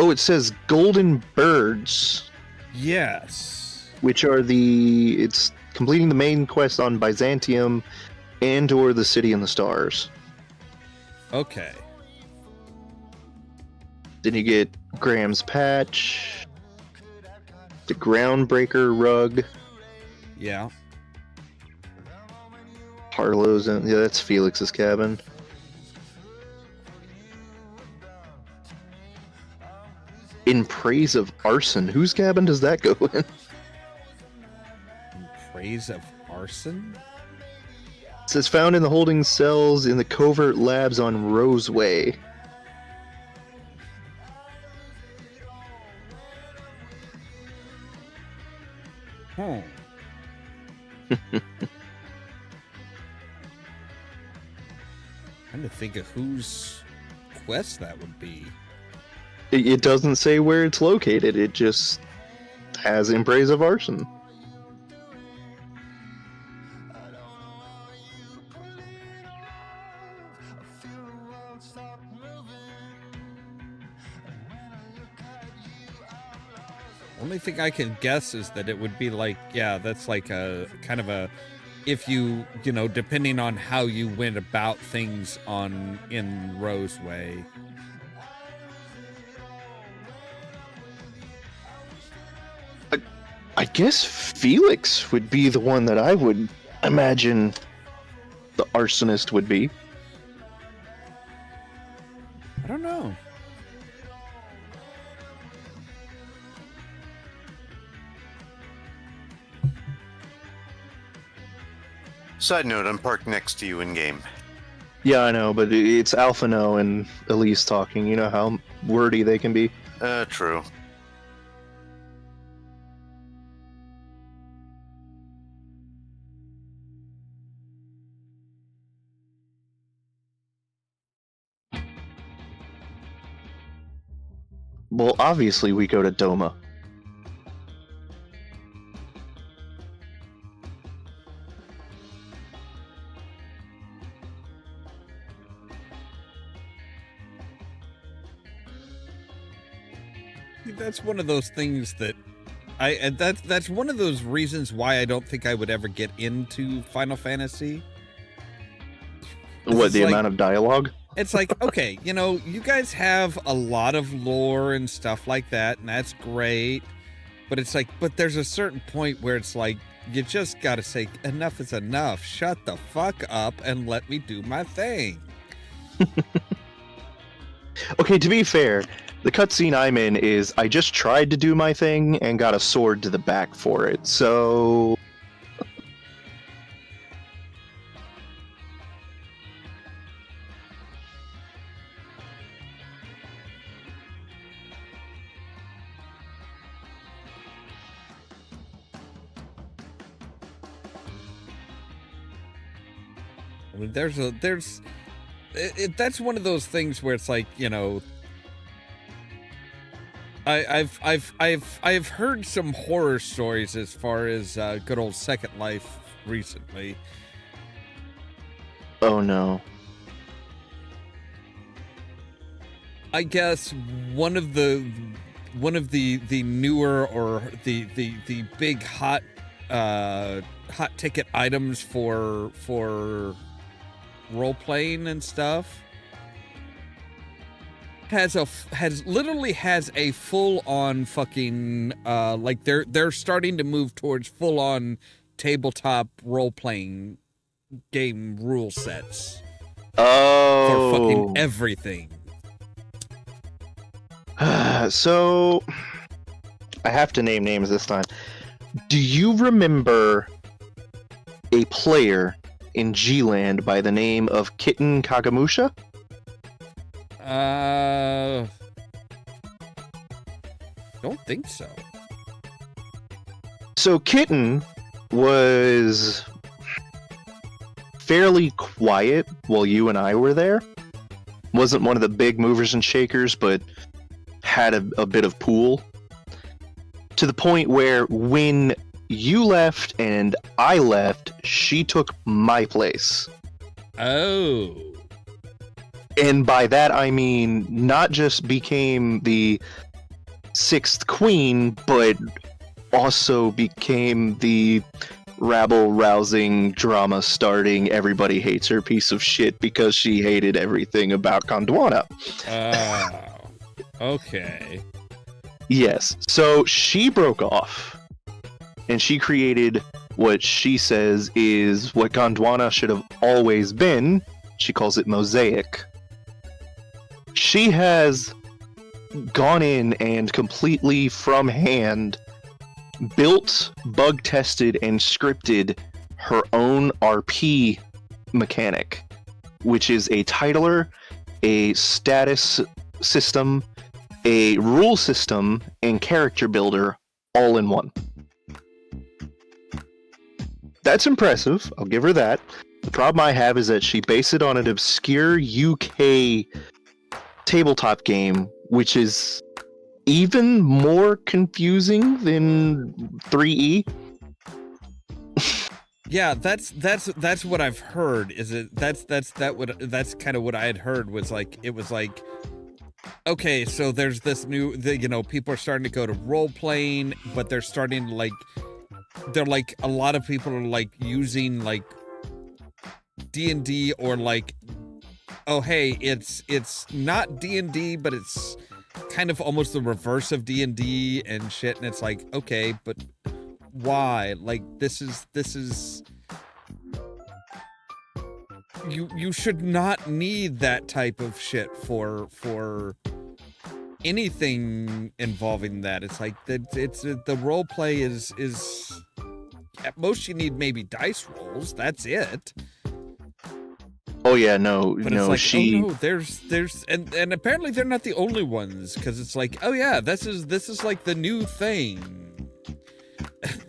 Oh, it says golden birds, Yes. which are it's completing the main quest on Byzantium and/or the City in the Stars. Okay. Then you get Graham's patch, the Groundbreaker rug, Yeah. Harlow's, and yeah, that's Felix's cabin. In Praise of Arson, whose cabin does that go in? In praise of arson? It says found in the holding cells in the covert labs on Roseway. Hmm. Trying to think of whose quest that would be. It doesn't say where it's located, it just has In Praise of Arson. Only thing I can guess is that it would be like, yeah, that's like a kind of a, if you know, depending on how you went about things in Roseway. I guess Felix would be the one that I would imagine the arsonist would be. I don't know. Side note, I'm parked next to you in game. Yeah, I know, but it's Alphino and Elise talking. You know how wordy they can be. True. Well, obviously we go to Doma. That's one of those things that that's one of those reasons why I don't think I would ever get into Final Fantasy. What, the amount of dialogue? It's like, okay, you know, you guys have a lot of lore and stuff like that, and that's great. But it's like, but there's a certain point where it's like, you just gotta say, enough is enough. Shut the fuck up and let me do my thing. Okay, to be fair, the cutscene I'm in is I just tried to do my thing and got a sword to the back for it, so... I mean, that's one of those things where it's like, you know, I've heard some horror stories as far as good old Second Life recently. Oh no. I guess one of the newer or the big hot ticket items for role playing and stuff has literally a full on fucking like they're starting to move towards full on tabletop role playing game rule sets. Oh. For fucking everything. So I have to name names this time. Do you remember a player in G-Land by the name of Kitten Kagamusha? Don't think so. So Kitten was fairly quiet while you and I were there. Wasn't one of the big movers and shakers, but had a bit of pool. To the point where when you left and I left, she took my place. Oh. And by that I mean not just became the 6th queen, but also became the rabble-rousing, drama-starting, everybody hates her piece of shit because she hated everything about Gondwana. Oh. Okay. Yes. So she broke off, and she created what she says is what Gondwana should have always been. She calls it Mosaic. She has gone in and completely from hand built, bug tested, and scripted her own RP mechanic, which is a titler, a status system, a rule system, and character builder all in one. That's impressive, I'll give her that. The problem I have is that she based it on an obscure UK tabletop game, which is even more confusing than 3E. Yeah, that's what I've heard. That's kind of what I had heard was like it was like, okay, so there's this new, people are starting to go to role playing, but they're starting to they're like a lot of people are like using like D&D or like, oh hey, it's not D&D, but it's kind of almost the reverse of D&D and shit, and it's like, okay, but why? Like this is you should not need that type of shit for anything involving that. It's like the role play is at most you need maybe dice rolls, that's it. Oh yeah, no, But no, it's like, oh no, there's and apparently they're not the only ones, because it's like, oh yeah, this is like the new thing.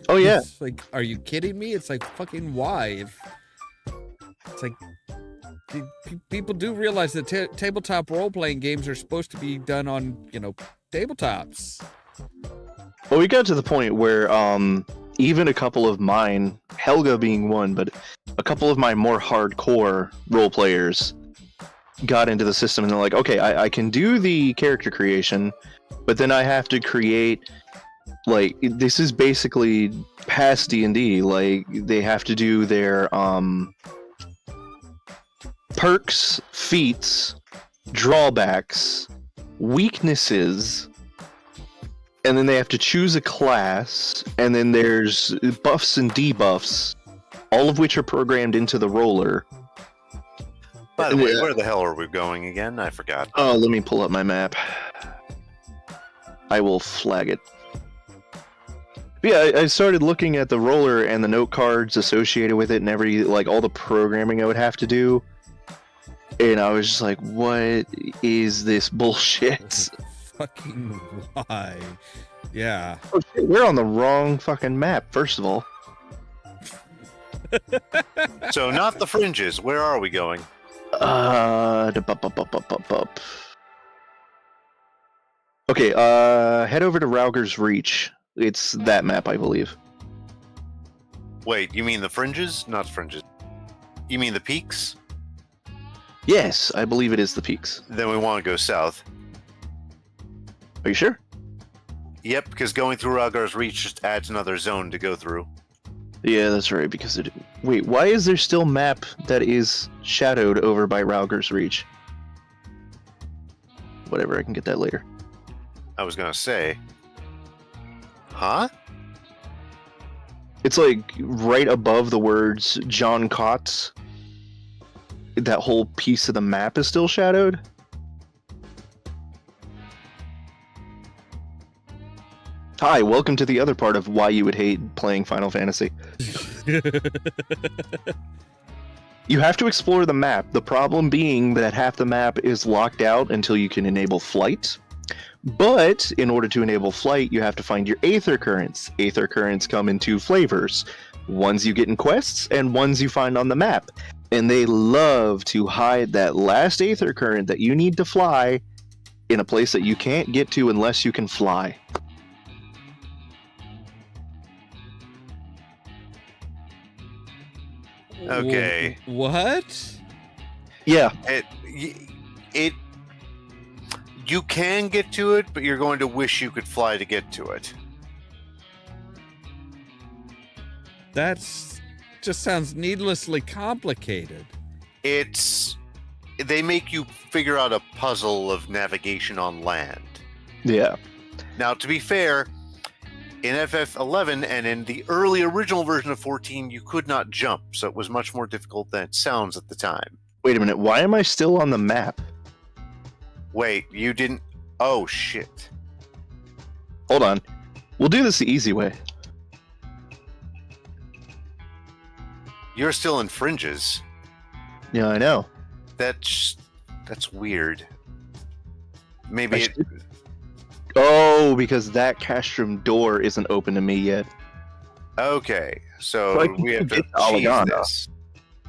Oh yeah. It's like, are you kidding me? It's like, fucking why? It's like, people do realize that tabletop role-playing games are supposed to be done on, tabletops. Well, we got to the point where even a couple of mine, Helga being one, but a couple of my more hardcore role players got into the system and they're like, okay, I can do the character creation, but then I have to create, like, this is basically past D&D. Like, they have to do their perks, feats, drawbacks, weaknesses, and then they have to choose a class, and then there's buffs and debuffs, all of which are programmed into the roller. By the way, where the hell are we going again? I forgot. Oh, let me pull up my map. I will flag it. But yeah, I started looking at the roller and the note cards associated with it and all the programming I would have to do. And I was just like, what is this bullshit? Fucking why? Yeah. Oh, shit, we're on the wrong fucking map, first of all. So not the fringes. Where are we going? Okay, head over to Rauger's Reach. It's that map, I believe. Wait, you mean the fringes? Not fringes. You mean the peaks? Yes, I believe it is the peaks. Then we want to go south. Are you sure? Yep, because going through Rauger's Reach just adds another zone to go through. Yeah, that's right, because it... Wait, why is there still map that is shadowed over by Rauger's Reach? Whatever, I can get that later. I was gonna say... Huh? It's like right above the words John Cotts. That whole piece of the map is still shadowed. Hi, welcome to the other part of why you would hate playing Final Fantasy. You have to explore the map. The problem being that half the map is locked out until you can enable flight. But in order to enable flight, you have to find your aether currents. Aether currents come in two flavors. Ones you get in quests and ones you find on the map. And they love to hide that last aether current that you need to fly in a place that you can't get to unless you can fly. Okay. What? Yeah, You can get to it, but you're going to wish you could fly to get to it. That's just sounds needlessly complicated. They make you figure out a puzzle of navigation on land. yeah. Now, to be fair, in FF11 and in the early original version of 14, you could not jump, so it was much more difficult than it sounds at the time. Wait a minute, why am I still on the map? Wait, you didn't... Oh, shit. Hold on. We'll do this the easy way. You're still in fringes. Yeah, I know. That's weird. Maybe it... Oh, because that castrum door isn't open to me yet. Okay, So so I can we have to get to achieve Ollamh. this.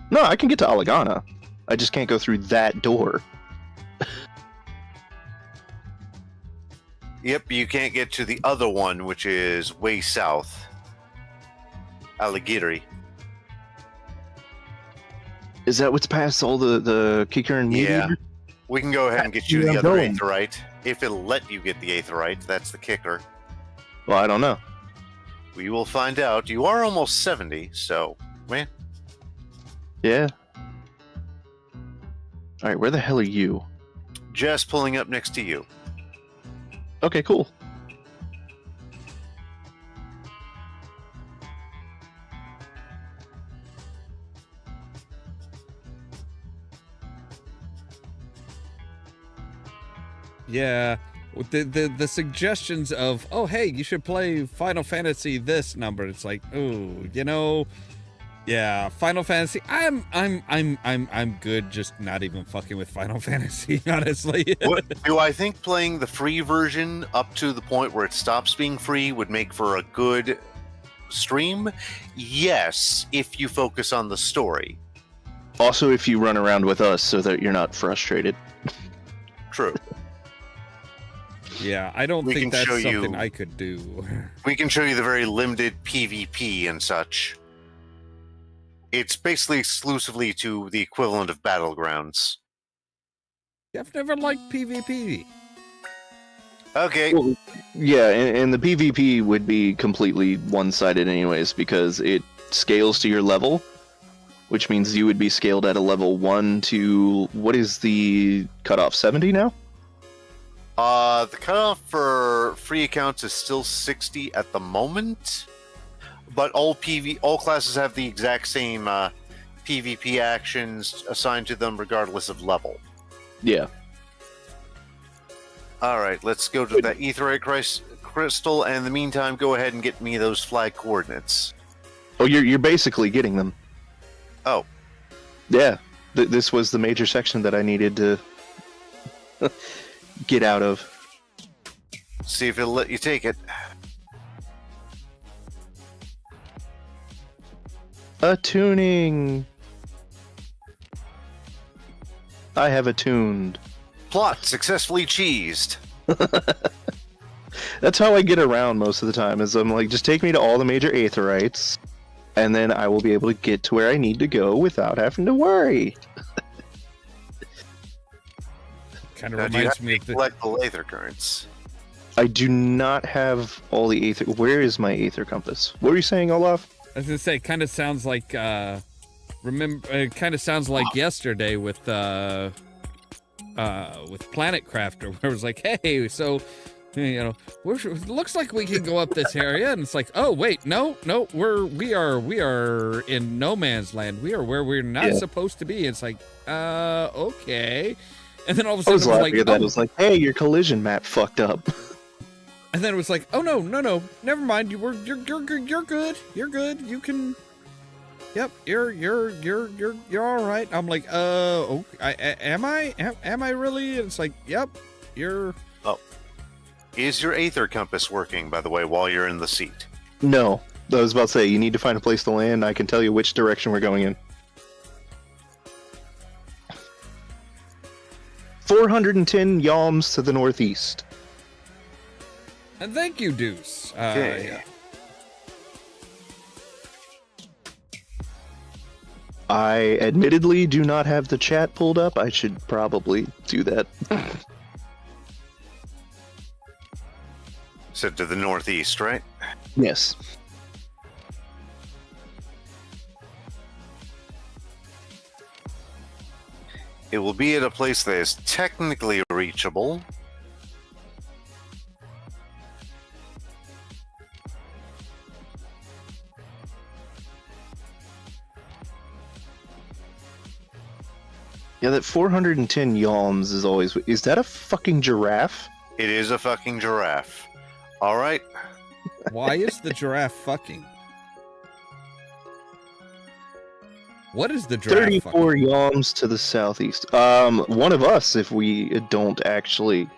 No, I can get to Ollamh. I just can't go through that door. Yep, you can't get to the other one, which is way south. Alligiri. Is that what's past all the kicker and meat Yeah. eater? We can go ahead and get you Yeah, the I'm other going. aetherite. If it'll let you get the aetherite, that's the kicker. Well, I don't know. We will find out. You are almost 70, so... Man. Yeah. Alright, where the hell are you? Just pulling up next to you. Okay, cool. Yeah. With the suggestions of, oh hey, you should play Final Fantasy this number. It's like, ooh, yeah, Final Fantasy. I'm good just not even fucking with Final Fantasy, honestly. Do I think playing the free version up to the point where it stops being free would make for a good stream? Yes, if you focus on the story. Also, if you run around with us so that you're not frustrated. True. Yeah, I don't We think can that's show something you- I could do. We can show you the very limited PvP and such. It's basically exclusively to the equivalent of Battlegrounds. I've never liked PvP. Okay, Well, yeah, and the PvP would be completely one-sided anyways, because it scales to your level, which means you would be scaled at a level 1 to... What is the cutoff, 70 now? the cutoff for free accounts is still 60 at the moment, but all classes have the exact same PvP actions assigned to them regardless of level. Yeah. All right, let's go to that aetherite crystal, and in the meantime, go ahead and get me those flag coordinates. Oh, you're basically getting them. Oh. Yeah. This was the major section that I needed to get out of. See if it'll let you take it. Attuning. I have attuned. Plot successfully cheesed. That's how I get around most of the time, is I'm like, just take me to all the major aetherites, and then I will be able to get to where I need to go without having to worry. Kind of Now, do you reminds have me to of the... collect the aether currents? I do not have all the aether... Where is my aether compass? What were you saying, Ollamh? I was gonna say, it kind of sounds like, remember, it kind of sounds like yesterday with Planet Crafter, where it was like, hey, so, looks like we can go up this area, and it's like, oh wait, no, we are in no man's land. We are where we're not supposed to be. It's like, okay, and then all of a I sudden was it was laughing like, at that. It was like, hey, your collision map fucked up. and then it was like, oh no, never mind. You're good. You can. Yep, you're all right. I'm like, okay, am I really? And it's like, yep, you're. Oh, is your aether compass working? By the way, while you're in the seat. No, I was about to say you need to find a place to land. I can tell you which direction we're going in. 410 yalms to the northeast. And thank you, Deuce. Okay. Yeah. I admittedly do not have the chat pulled up. I should probably do that. So to the northeast, right? Yes. It will be at a place that is technically reachable. Yeah, that 410 yalms is always... Is that a fucking giraffe? It is a fucking giraffe. All right. Why is the giraffe fucking? What is the giraffe 34 fucking? yalms to the southeast. One of us if we don't actually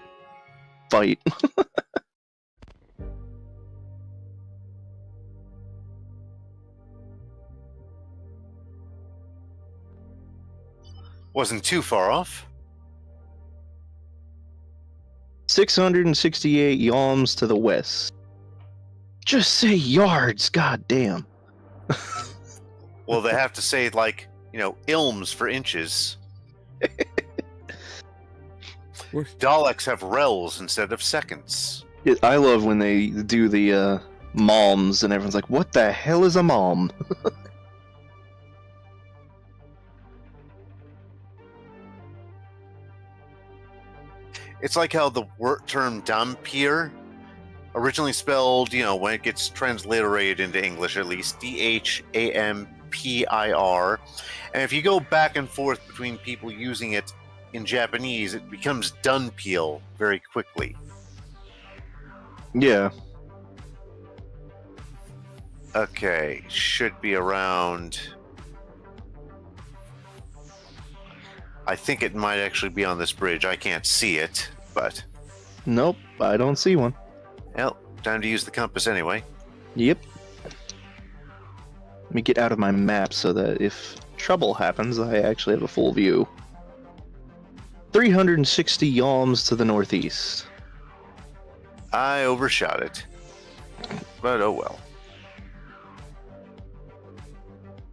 fight. Wasn't too far off. 668 yalms to the west. Just say yards, goddamn. Well, they have to say, like, ilms for inches. Daleks have rels instead of seconds. I love when they do the malms and everyone's like, what the hell is a malm? It's like how the word term Dampier, originally spelled, when it gets transliterated into English at least, Dhampir. And if you go back and forth between people using it in Japanese, it becomes Dunpeel very quickly. Yeah. Okay, should be around... I think it might actually be on this bridge. I can't see it, but... Nope, I don't see one. Well, time to use the compass anyway. Yep. Let me get out of my map so that if trouble happens, I actually have a full view. 360 yalms to the northeast. I overshot it. But oh well.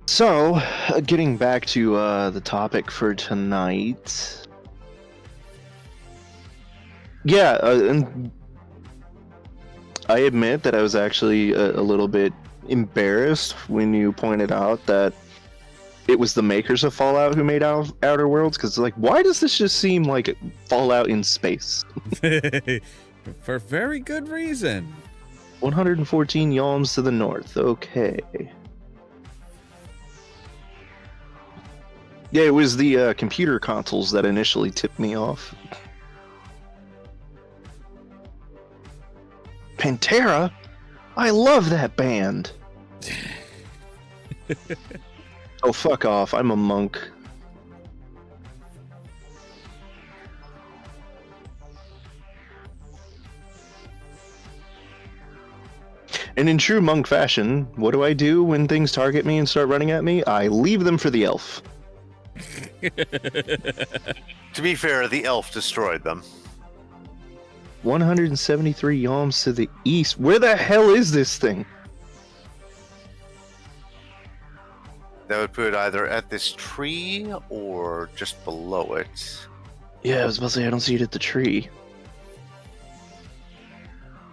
So, getting back to the topic for tonight. Yeah, and I admit that I was actually a little bit embarrassed when you pointed out that it was the makers of Fallout who made Outer Worlds, because like, why does this just seem like Fallout in space? For very good reason. 114 yalms to the north. Okay. Yeah, it was the computer consoles that initially tipped me off. Pantera? I love that band! Oh, fuck off. I'm a monk. And in true monk fashion, what do I do when things target me and start running at me? I leave them for the elf. To be fair, the elf destroyed them. 173 yalms to the east. Where the hell is this thing? That would put it either at this tree or just below it. Yeah, I was about to say, I don't see it at the tree.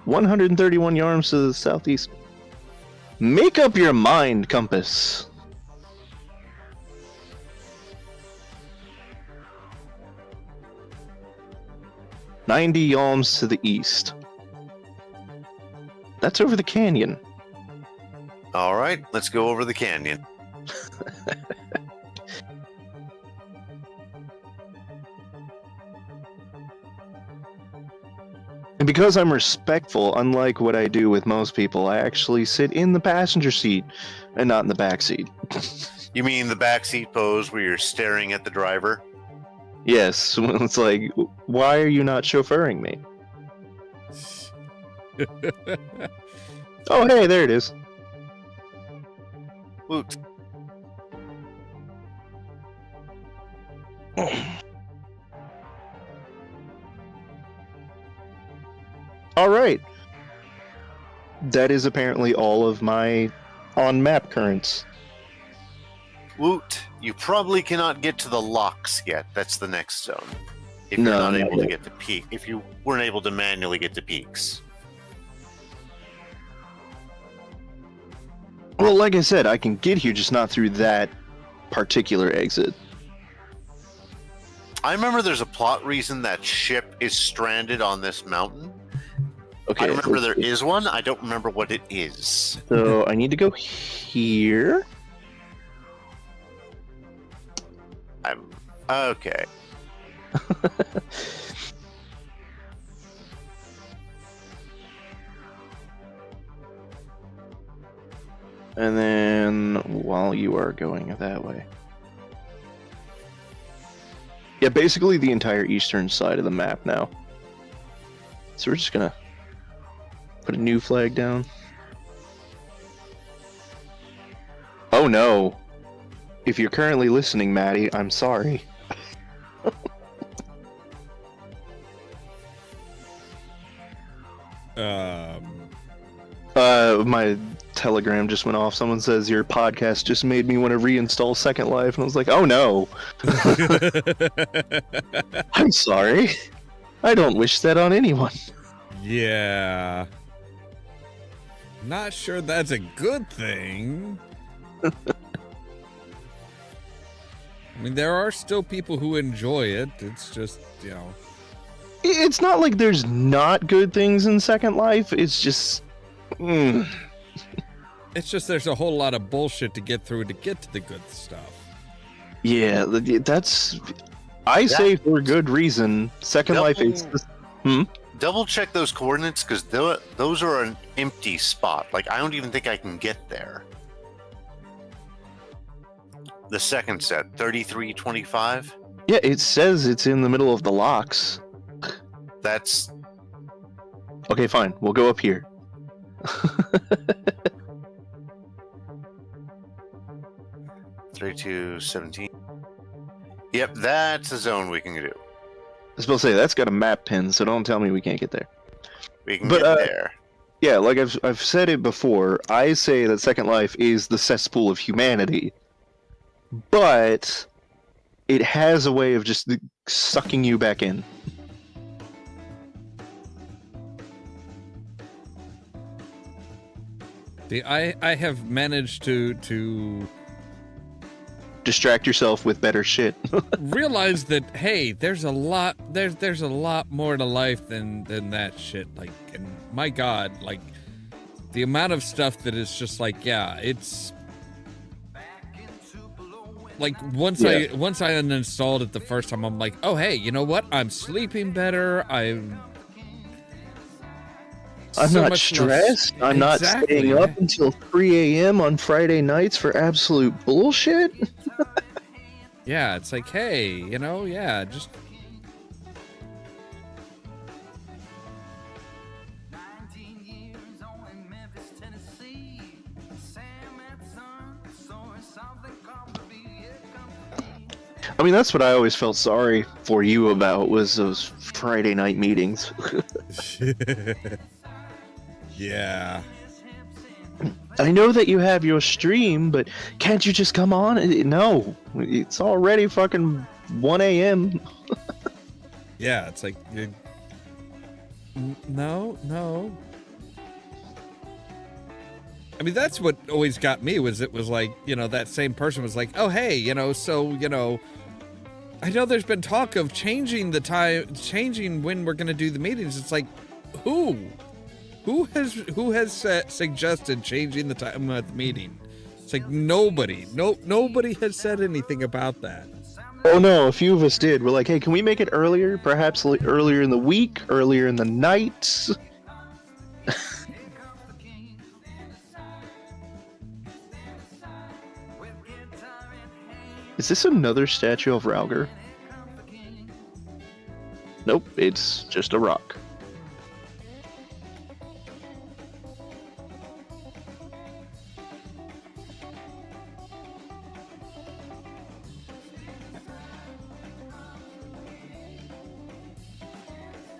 131 yards to the southeast. Make up your mind, compass. $90 yalms to the east. That's over the canyon. All right, let's go over the canyon. And because I'm respectful, unlike what I do with most people, I actually sit in the passenger seat and not in the back seat. You mean the backseat pose where you're staring at the driver? Yes, it's like, why are you not chauffeuring me? Oh, hey, there it is. Woot. All right. That is apparently all of my on-map currents. Woot. You probably cannot get to the locks yet. That's the next zone. If you're No, not not able to yet. get to peak, if you weren't able to manually get to peaks. Well, like I said, I can get here, just not through that particular exit. I remember there's a plot reason that ship is stranded on this mountain. Okay. I remember there is one. I don't remember what it is. So I need to go here. I'm okay. And then while you are going that way. Yeah, basically the entire eastern side of the map now. So we're just gonna put a new flag down. Oh no. If you're currently listening, Maddie, I'm sorry. My telegram just went off. Someone says your podcast just made me want to reinstall Second Life, and I was like, oh no. I'm sorry. I don't wish that on anyone. Yeah. Not sure that's a good thing. I mean, there are still people who enjoy it. It's just, you know. It's not like there's not good things in Second Life. It's just... It's just there's a whole lot of bullshit to get through to get to the good stuff. Yeah, that's... I say for good reason. Second Life is... Double check those coordinates, because those are an empty spot. Like, I don't even think I can get there. The second set, 3325. Yeah, it says it's in the middle of the locks. That's... Okay, fine. We'll go up here. 3217. Yep, that's the zone we can do. I was supposed to say, that's got a map pin, so don't tell me we can't get there. We can get there. Yeah, like I've said it before, I say that Second Life is the cesspool of humanity. But it has a way of just sucking you back in. See, I have managed to Distract yourself with better shit. realize that, hey, there's a lot more to life than that shit. Like, and my God, like the amount of stuff that is just like, yeah, it's like once I uninstalled it the first time, I'm like, oh hey, you know what? I'm sleeping better. I'm not stressed. I'm not staying up until 3 a.m. on Friday nights for absolute bullshit. Yeah, it's like, hey, you know, yeah, just... I mean, that's what I always felt sorry for you about, was those Friday night meetings. Yeah. I know that you have your stream, but can't you just come on? No, it's already fucking 1 a.m. Yeah, it's like, no. I mean, that's what always got me, was it was like, you know, that same person was like, oh, hey, you know, so, you know, I know there's been talk of changing the time, changing when we're going to do the meetings. It's like, who has suggested changing the time of the meeting? It's like nobody has said anything about that. Oh no, a few of us did. We're like, hey, can we make it earlier? Perhaps earlier in the week, earlier in the night? Is this another statue of Rauger? Nope, it's just a rock.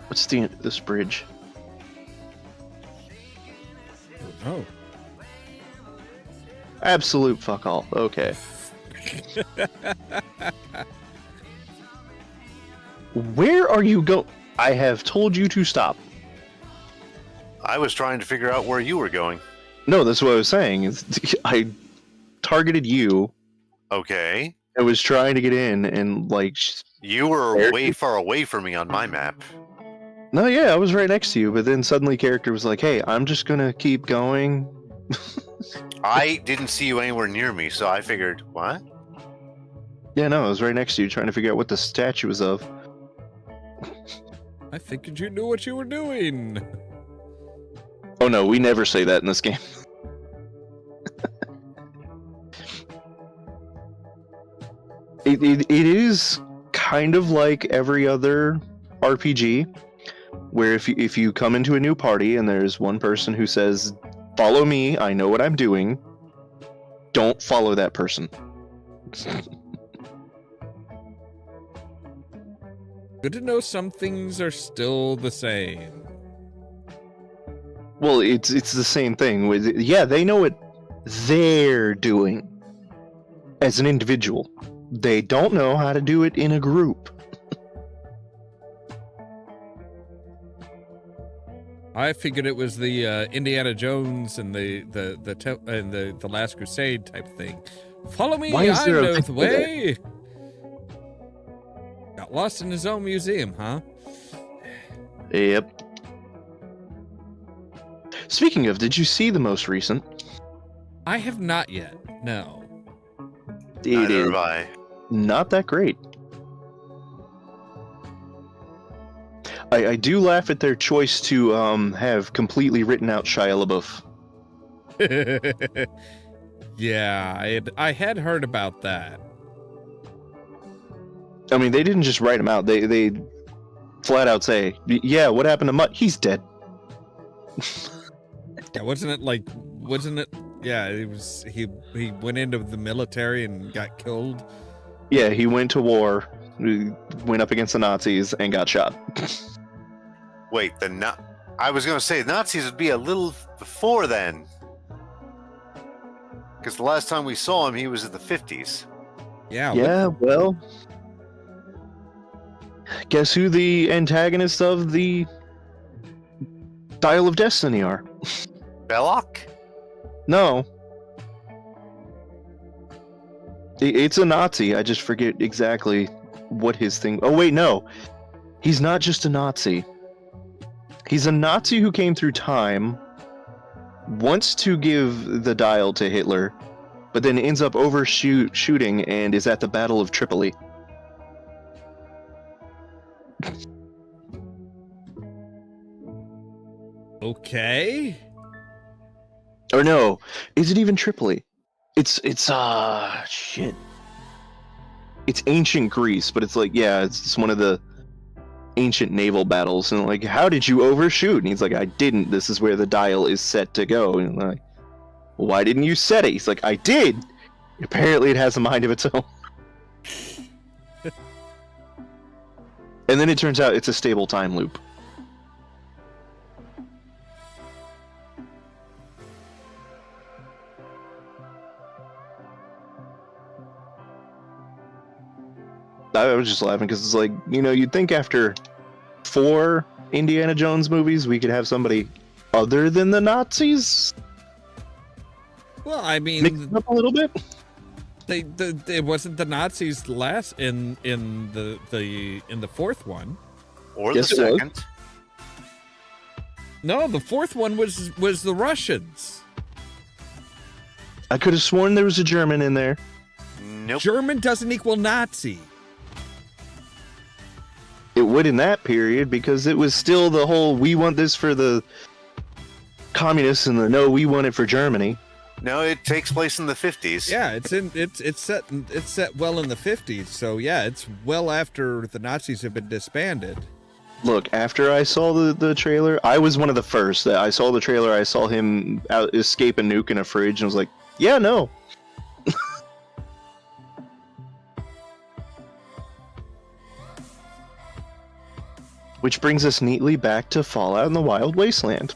What's the end of this bridge? Oh. Absolute fuck all. Okay. Where are you go? I have told you to stop. I was trying to figure out where you were going. No, that's what I was saying. I targeted you. Okay. I was trying to get in and like. You were way far away from me on my map. No, yeah, I was right next to you, but then suddenly character was like, "Hey, I'm just gonna keep going." I didn't see you anywhere near me, so I figured, what? Yeah, no, I was right next to you, trying to figure out what the statue was of. I figured you knew what you were doing. Oh no, we never say that in this game. It is kind of like every other RPG, where if you come into a new party and there's one person who says, "Follow me, I know what I'm doing," don't follow that person. Good to know some things are still the same. Well, it's the same thing. Yeah, they know what they're doing as an individual. They don't know how to do it in a group. I figured it was the Indiana Jones and the Last Crusade type thing. Follow me, Why is I there a know the thing way. Got lost in his own museum, huh? Yep. Speaking of, did you see the most recent? I have not yet. No. It Neither is have I. not that great. I do laugh at their choice to have completely written out Shia LaBeouf. Yeah, I had heard about that. I mean, they didn't just write him out. They flat out say, "Yeah, what happened to Mutt? He's dead." Yeah, wasn't it? Yeah, it was. He went into the military and got killed. Yeah, he went to war, went up against the Nazis, and got shot. Wait, I was going to say Nazis would be a little before then. Because the last time we saw him, he was in the 50s. Yeah. Yeah, well, guess who the antagonists of the Dial of Destiny are? Belloc? No. It's a Nazi. I just forget exactly what his thing... Oh, wait, no. He's not just a Nazi. He's a Nazi who came through time, wants to give the dial to Hitler, but then ends up overshooting and is at the Battle of Tripoli. Okay. Or no, is it even Tripoli? It's shit. It's ancient Greece, but it's like, yeah, it's one of the ancient naval battles, and like, how did you overshoot? And he's like, I didn't. This is where the dial is set to go. And I'm like, why didn't you set it? He's like, I did. Apparently, it has a mind of its own. And then it turns out it's a stable time loop. I was just laughing because it's like, you'd think after 4 Indiana Jones movies, we could have somebody other than the Nazis Well, I mean, mix it up a little bit. It wasn't the Nazis last in the fourth one. Or Yes, the it was. second. No, the fourth one was the Russians. I could have sworn there was a German in there. Nope. German doesn't equal Nazi. It would in that period because it was still the whole "we want this for the communists" and the "no, we want it for Germany." No, it takes place in the 50s. Yeah, it's set well in the 50s. So yeah, it's well after the Nazis have been disbanded. Look, after I saw the trailer, I was one of the first that I saw the trailer. I saw him escape a nuke in a fridge, and was like, "Yeah, no." Which brings us neatly back to Fallout in the Wild Wasteland.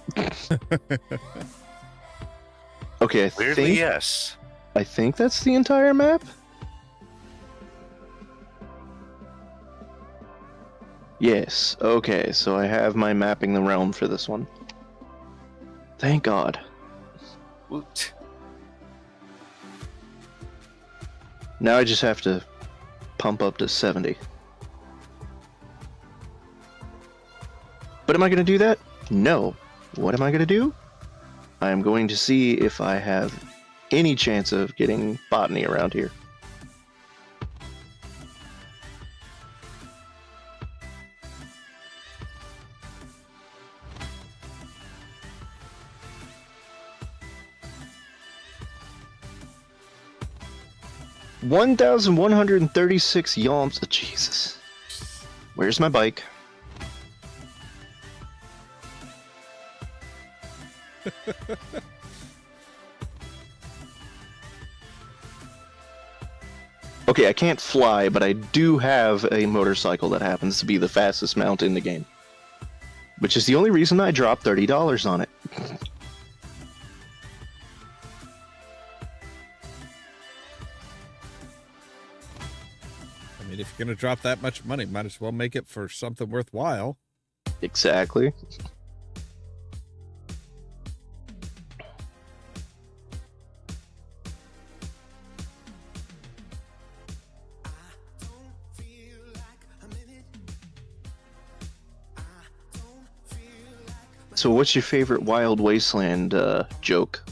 Okay, Weirdly, yes. I think that's the entire map. Yes, okay, so I have my mapping the realm for this one. Thank God. Woot. Now I just have to pump up to 70. But am I going to do that? No. What am I going to do? I am going to see if I have any chance of getting botany around here. $1,136 yalms. Oh, Jesus. Where's my bike? Okay, I can't fly, but I do have a motorcycle that happens to be the fastest mount in the game. Which is the only reason I dropped $30 on it. I mean, if you're going to drop that much money, might as well make it for something worthwhile. Exactly. So what's your favorite Wild Wasteland joke?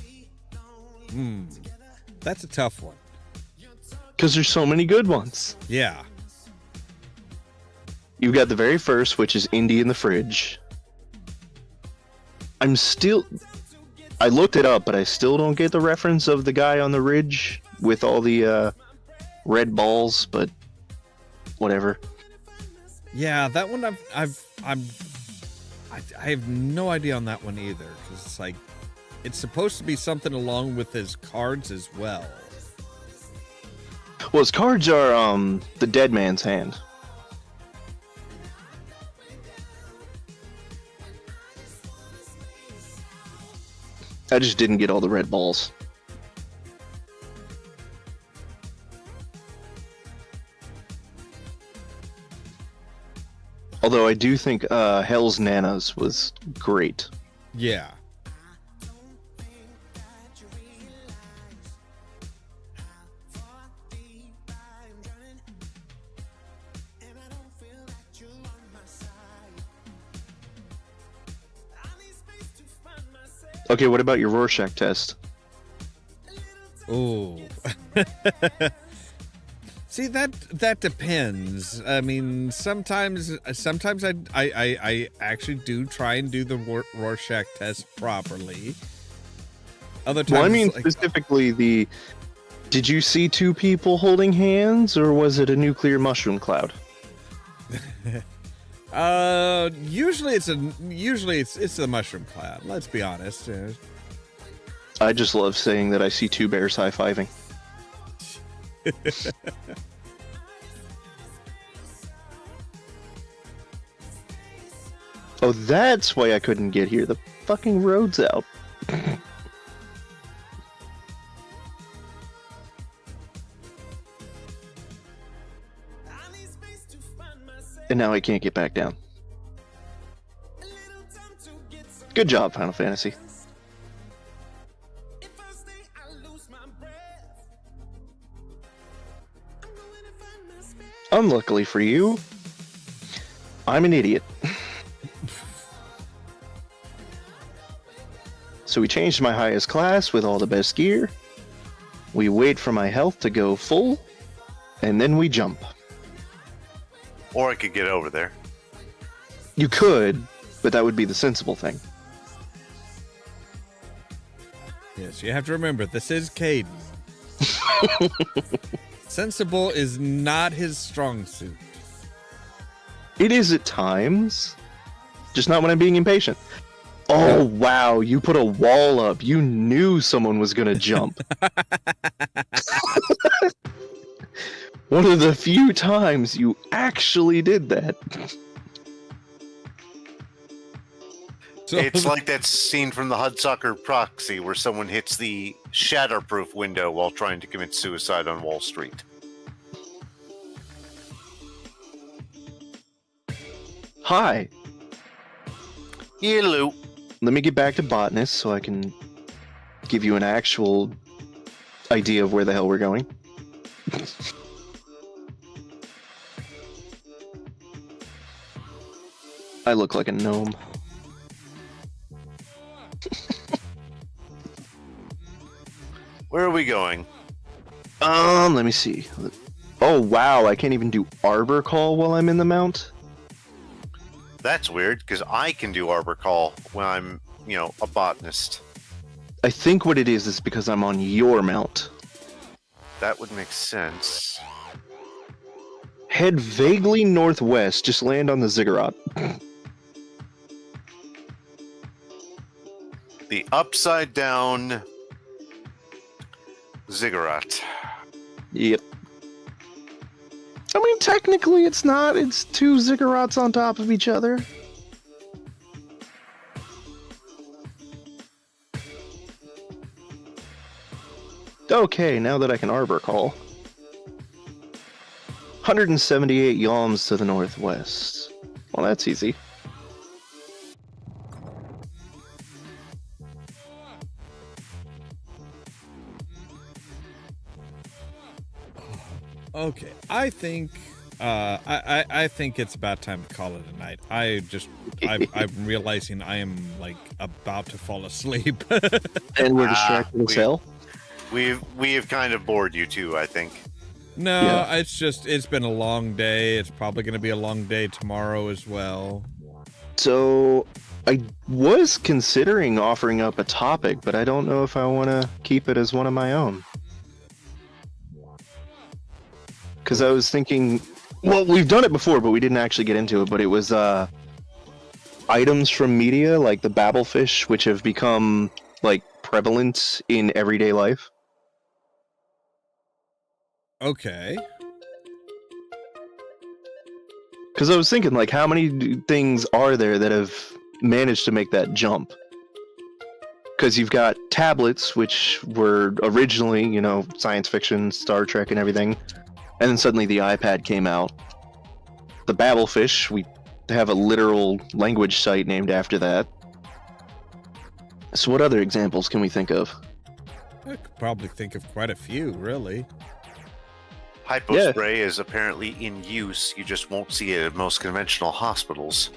That's a tough one. Because there's so many good ones. Yeah. You've got the very first, which is Indy in the fridge. I looked it up, but I still don't get the reference of the guy on the ridge with all the red balls, but whatever. Yeah, that one I have no idea on that one either, because it's like, it's supposed to be something along with his cards as well. Well, his cards are the dead man's hand. I just didn't get all the red balls. Although I do think Hell's Nanas was great. Yeah. Okay, what about your Rorschach test? Oh. See, that depends. I mean, sometimes I actually do try and do the Rorschach test properly. Other times, well, I mean specifically did you see two people holding hands, or was it a nuclear mushroom cloud? Usually it's the mushroom cloud. Let's be honest. I just love saying that I see two bears high-fiving. Oh, that's why I couldn't get here. The fucking road's out. And now I can't get back down. Good job, Final Fantasy. Unluckily for you, I'm an idiot. So we changed my highest class with all the best gear. We wait for my health to go full, and then we jump. Or I could get over there. You could, but that would be the sensible thing. Yes, you have to remember, this is Caden. Sensible is not his strong suit. It is at times, just not when I'm being impatient. Oh, wow, you put a wall up. You knew someone was going to jump. One of the few times you actually did that. So, It's like that scene from the Hudsucker Proxy where someone hits the shatterproof window while trying to commit suicide on Wall Street. Hi. Hello. Let me get back to botanist so I can give you an actual idea of where the hell we're going. I look like a gnome. Where are we going? Let me see. Oh, wow, I can't even do Arbor Call while I'm in the mount? That's weird, because I can do Arbor Call when I'm, a botanist. I think what it is because I'm on your mount. That would make sense. Head vaguely northwest, just land on the ziggurat. The upside down ziggurat. Yep. I mean, technically it's not. It's two ziggurats on top of each other. Okay, now that I can Arbor Call. 178 yalms to the northwest. Well, that's easy. okay, I think I think it's about time to call it a night. I'm realizing I am like about to fall asleep. And we're distracted as hell. We have kind of bored you too, I think. No, Yeah. it's been a long day. It's probably going to be a long day tomorrow as well. So, I was considering offering up a topic, but I don't know if I want to keep it as one of my own. Because I was thinking, well, we've done it before, but we didn't actually get into it, but it was items from media, like the babblefish, which have become, like, prevalent in everyday life. Okay. Because I was thinking, like, how many things are there that have managed to make that jump? Because you've got tablets, which were originally, science fiction, Star Trek and everything, and then suddenly the iPad came out. The babblefish, we have a literal language site named after that. So what other examples can we think of? I could probably think of quite a few, really. Hypospray is apparently in use. You just won't see it at most conventional hospitals.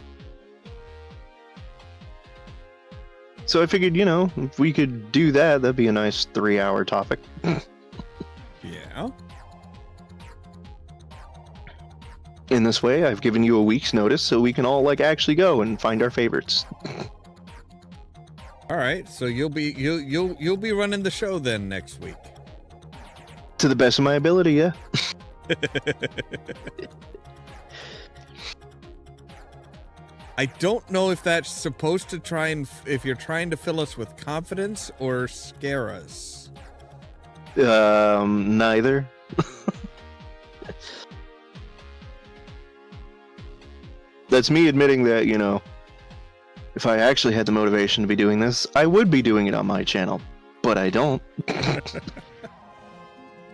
So I figured, if we could do that, that'd be a nice 3-hour topic. Yeah. In this way, I've given you a week's notice so we can all actually go and find our favorites. All right. So you'll be running the show then next week. To the best of my ability, yeah. I don't know if that's supposed to if you're trying to fill us with confidence or scare us. Neither. That's me admitting that, if I actually had the motivation to be doing this, I would be doing it on my channel. But I don't.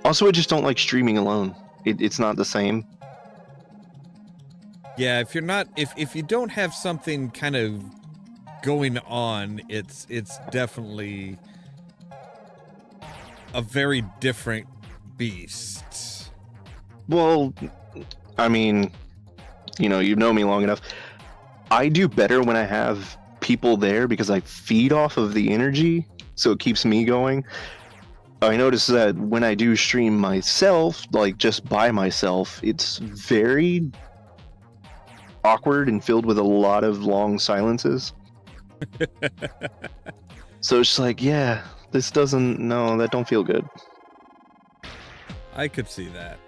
Also, I just don't like streaming alone. It's not the same. Yeah, if you don't have something kind of going on, it's definitely a very different beast. Well, I mean, you know me long enough. I do better when I have people there because I feed off of the energy, so it keeps me going. I notice that when I do stream myself, just by myself, it's very awkward and filled with a lot of long silences. So it's just This doesn't. No, that don't feel good. I could see that.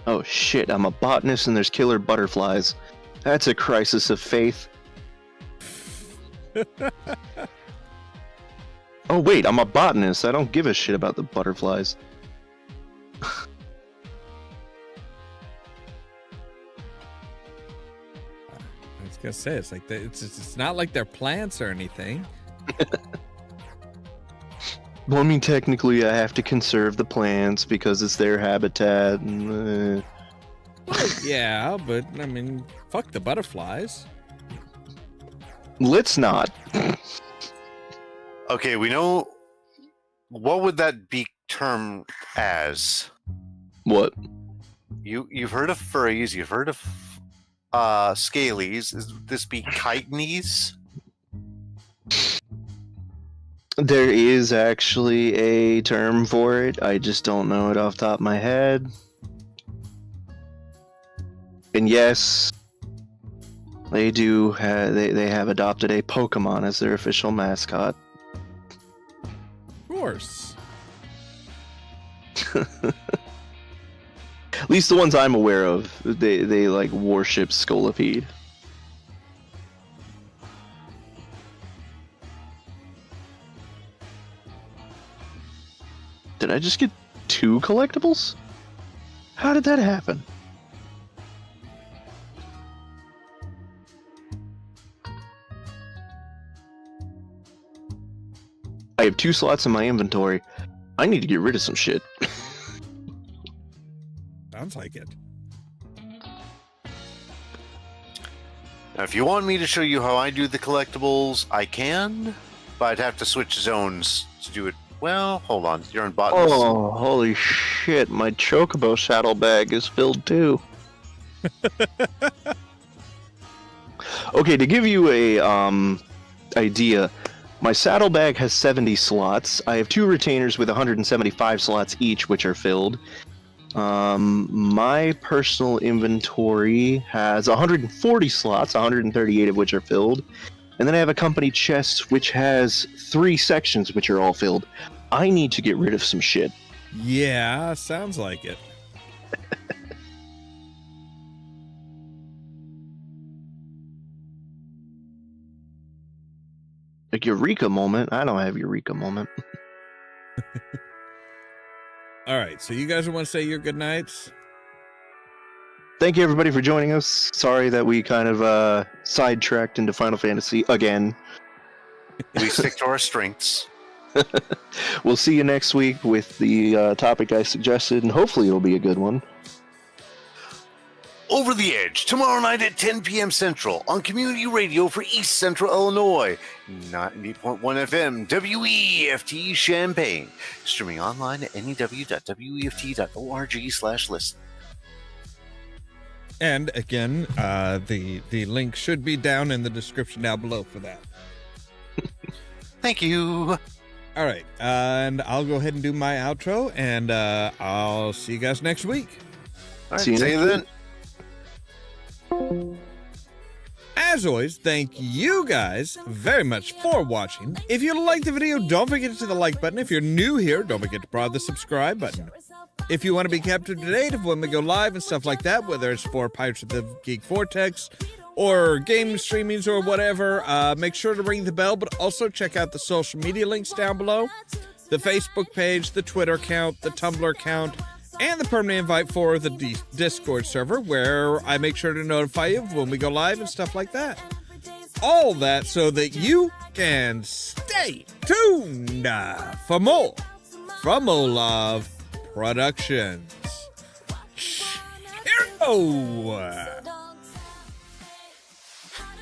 Oh shit! I'm a botanist and there's killer butterflies. That's a crisis of faith. Oh wait, I'm a botanist. I don't give a shit about the butterflies. I was gonna say it's like it's not like they're plants or anything. Well, I mean, technically, I have to conserve the plants because it's their habitat. And, Yeah, but I mean, fuck the butterflies. let's not. Okay, we know. What would that be termed as? What? You've heard of furries. You've heard of scalies. Would this be chitinese? There is actually a term for it. I just don't know it off the top of my head. And yes, they do. They have adopted a Pokemon as their official mascot. Of course. At least the ones I'm aware of. They like worship Scolipede. Did I just get 2 collectibles? How did that happen? I have 2 slots in my inventory. I need to get rid of some shit. Sounds like it. Now, if you want me to show you how I do the collectibles, I can, but I'd have to switch zones to do it. Well, hold on. You're in botanist. Oh, holy shit. My Chocobo saddlebag is filled too. Okay, to give you a idea, my saddlebag has 70 slots. I have 2 retainers with 175 slots each, which are filled. My personal inventory has 140 slots, 138 of which are filled. And then I have a company chest which has 3 sections which are all filled. I need to get rid of some shit. Yeah, sounds like it. Like Eureka moment. I don't have Eureka moment. All right, so you guys want to say your good nights? Thank you everybody for joining us. Sorry that we kind of sidetracked into Final Fantasy again. We stick to our strengths. We'll see you next week with the topic I suggested, and hopefully it'll be a good one. Over the Edge, tomorrow night at 10 p.m. Central on Community Radio for East Central Illinois, 90.1 FM, WEFT Champaign. Streaming online at new.weft.org/listen. And again, the link should be down in the description down below for that. Thank you. All right, and I'll go ahead and do my outro, and I'll see you guys next week. All right, See you see you next then. As always, thank you guys very much for watching. If you liked the video, don't forget to hit the like button. If you're new here, don't forget to prod the subscribe button. If you want to be kept up to date of when we go live and stuff like that, whether it's for Pirates of the Geek Vortex or game streamings or whatever, make sure to ring the bell, but also check out the social media links down below. The Facebook page, the Twitter account, the Tumblr account, and the permanent invite for the Discord server, where I make sure to notify you when we go live and stuff like that. All that so that you can stay tuned for more from Ollamh Productions. Cheerio!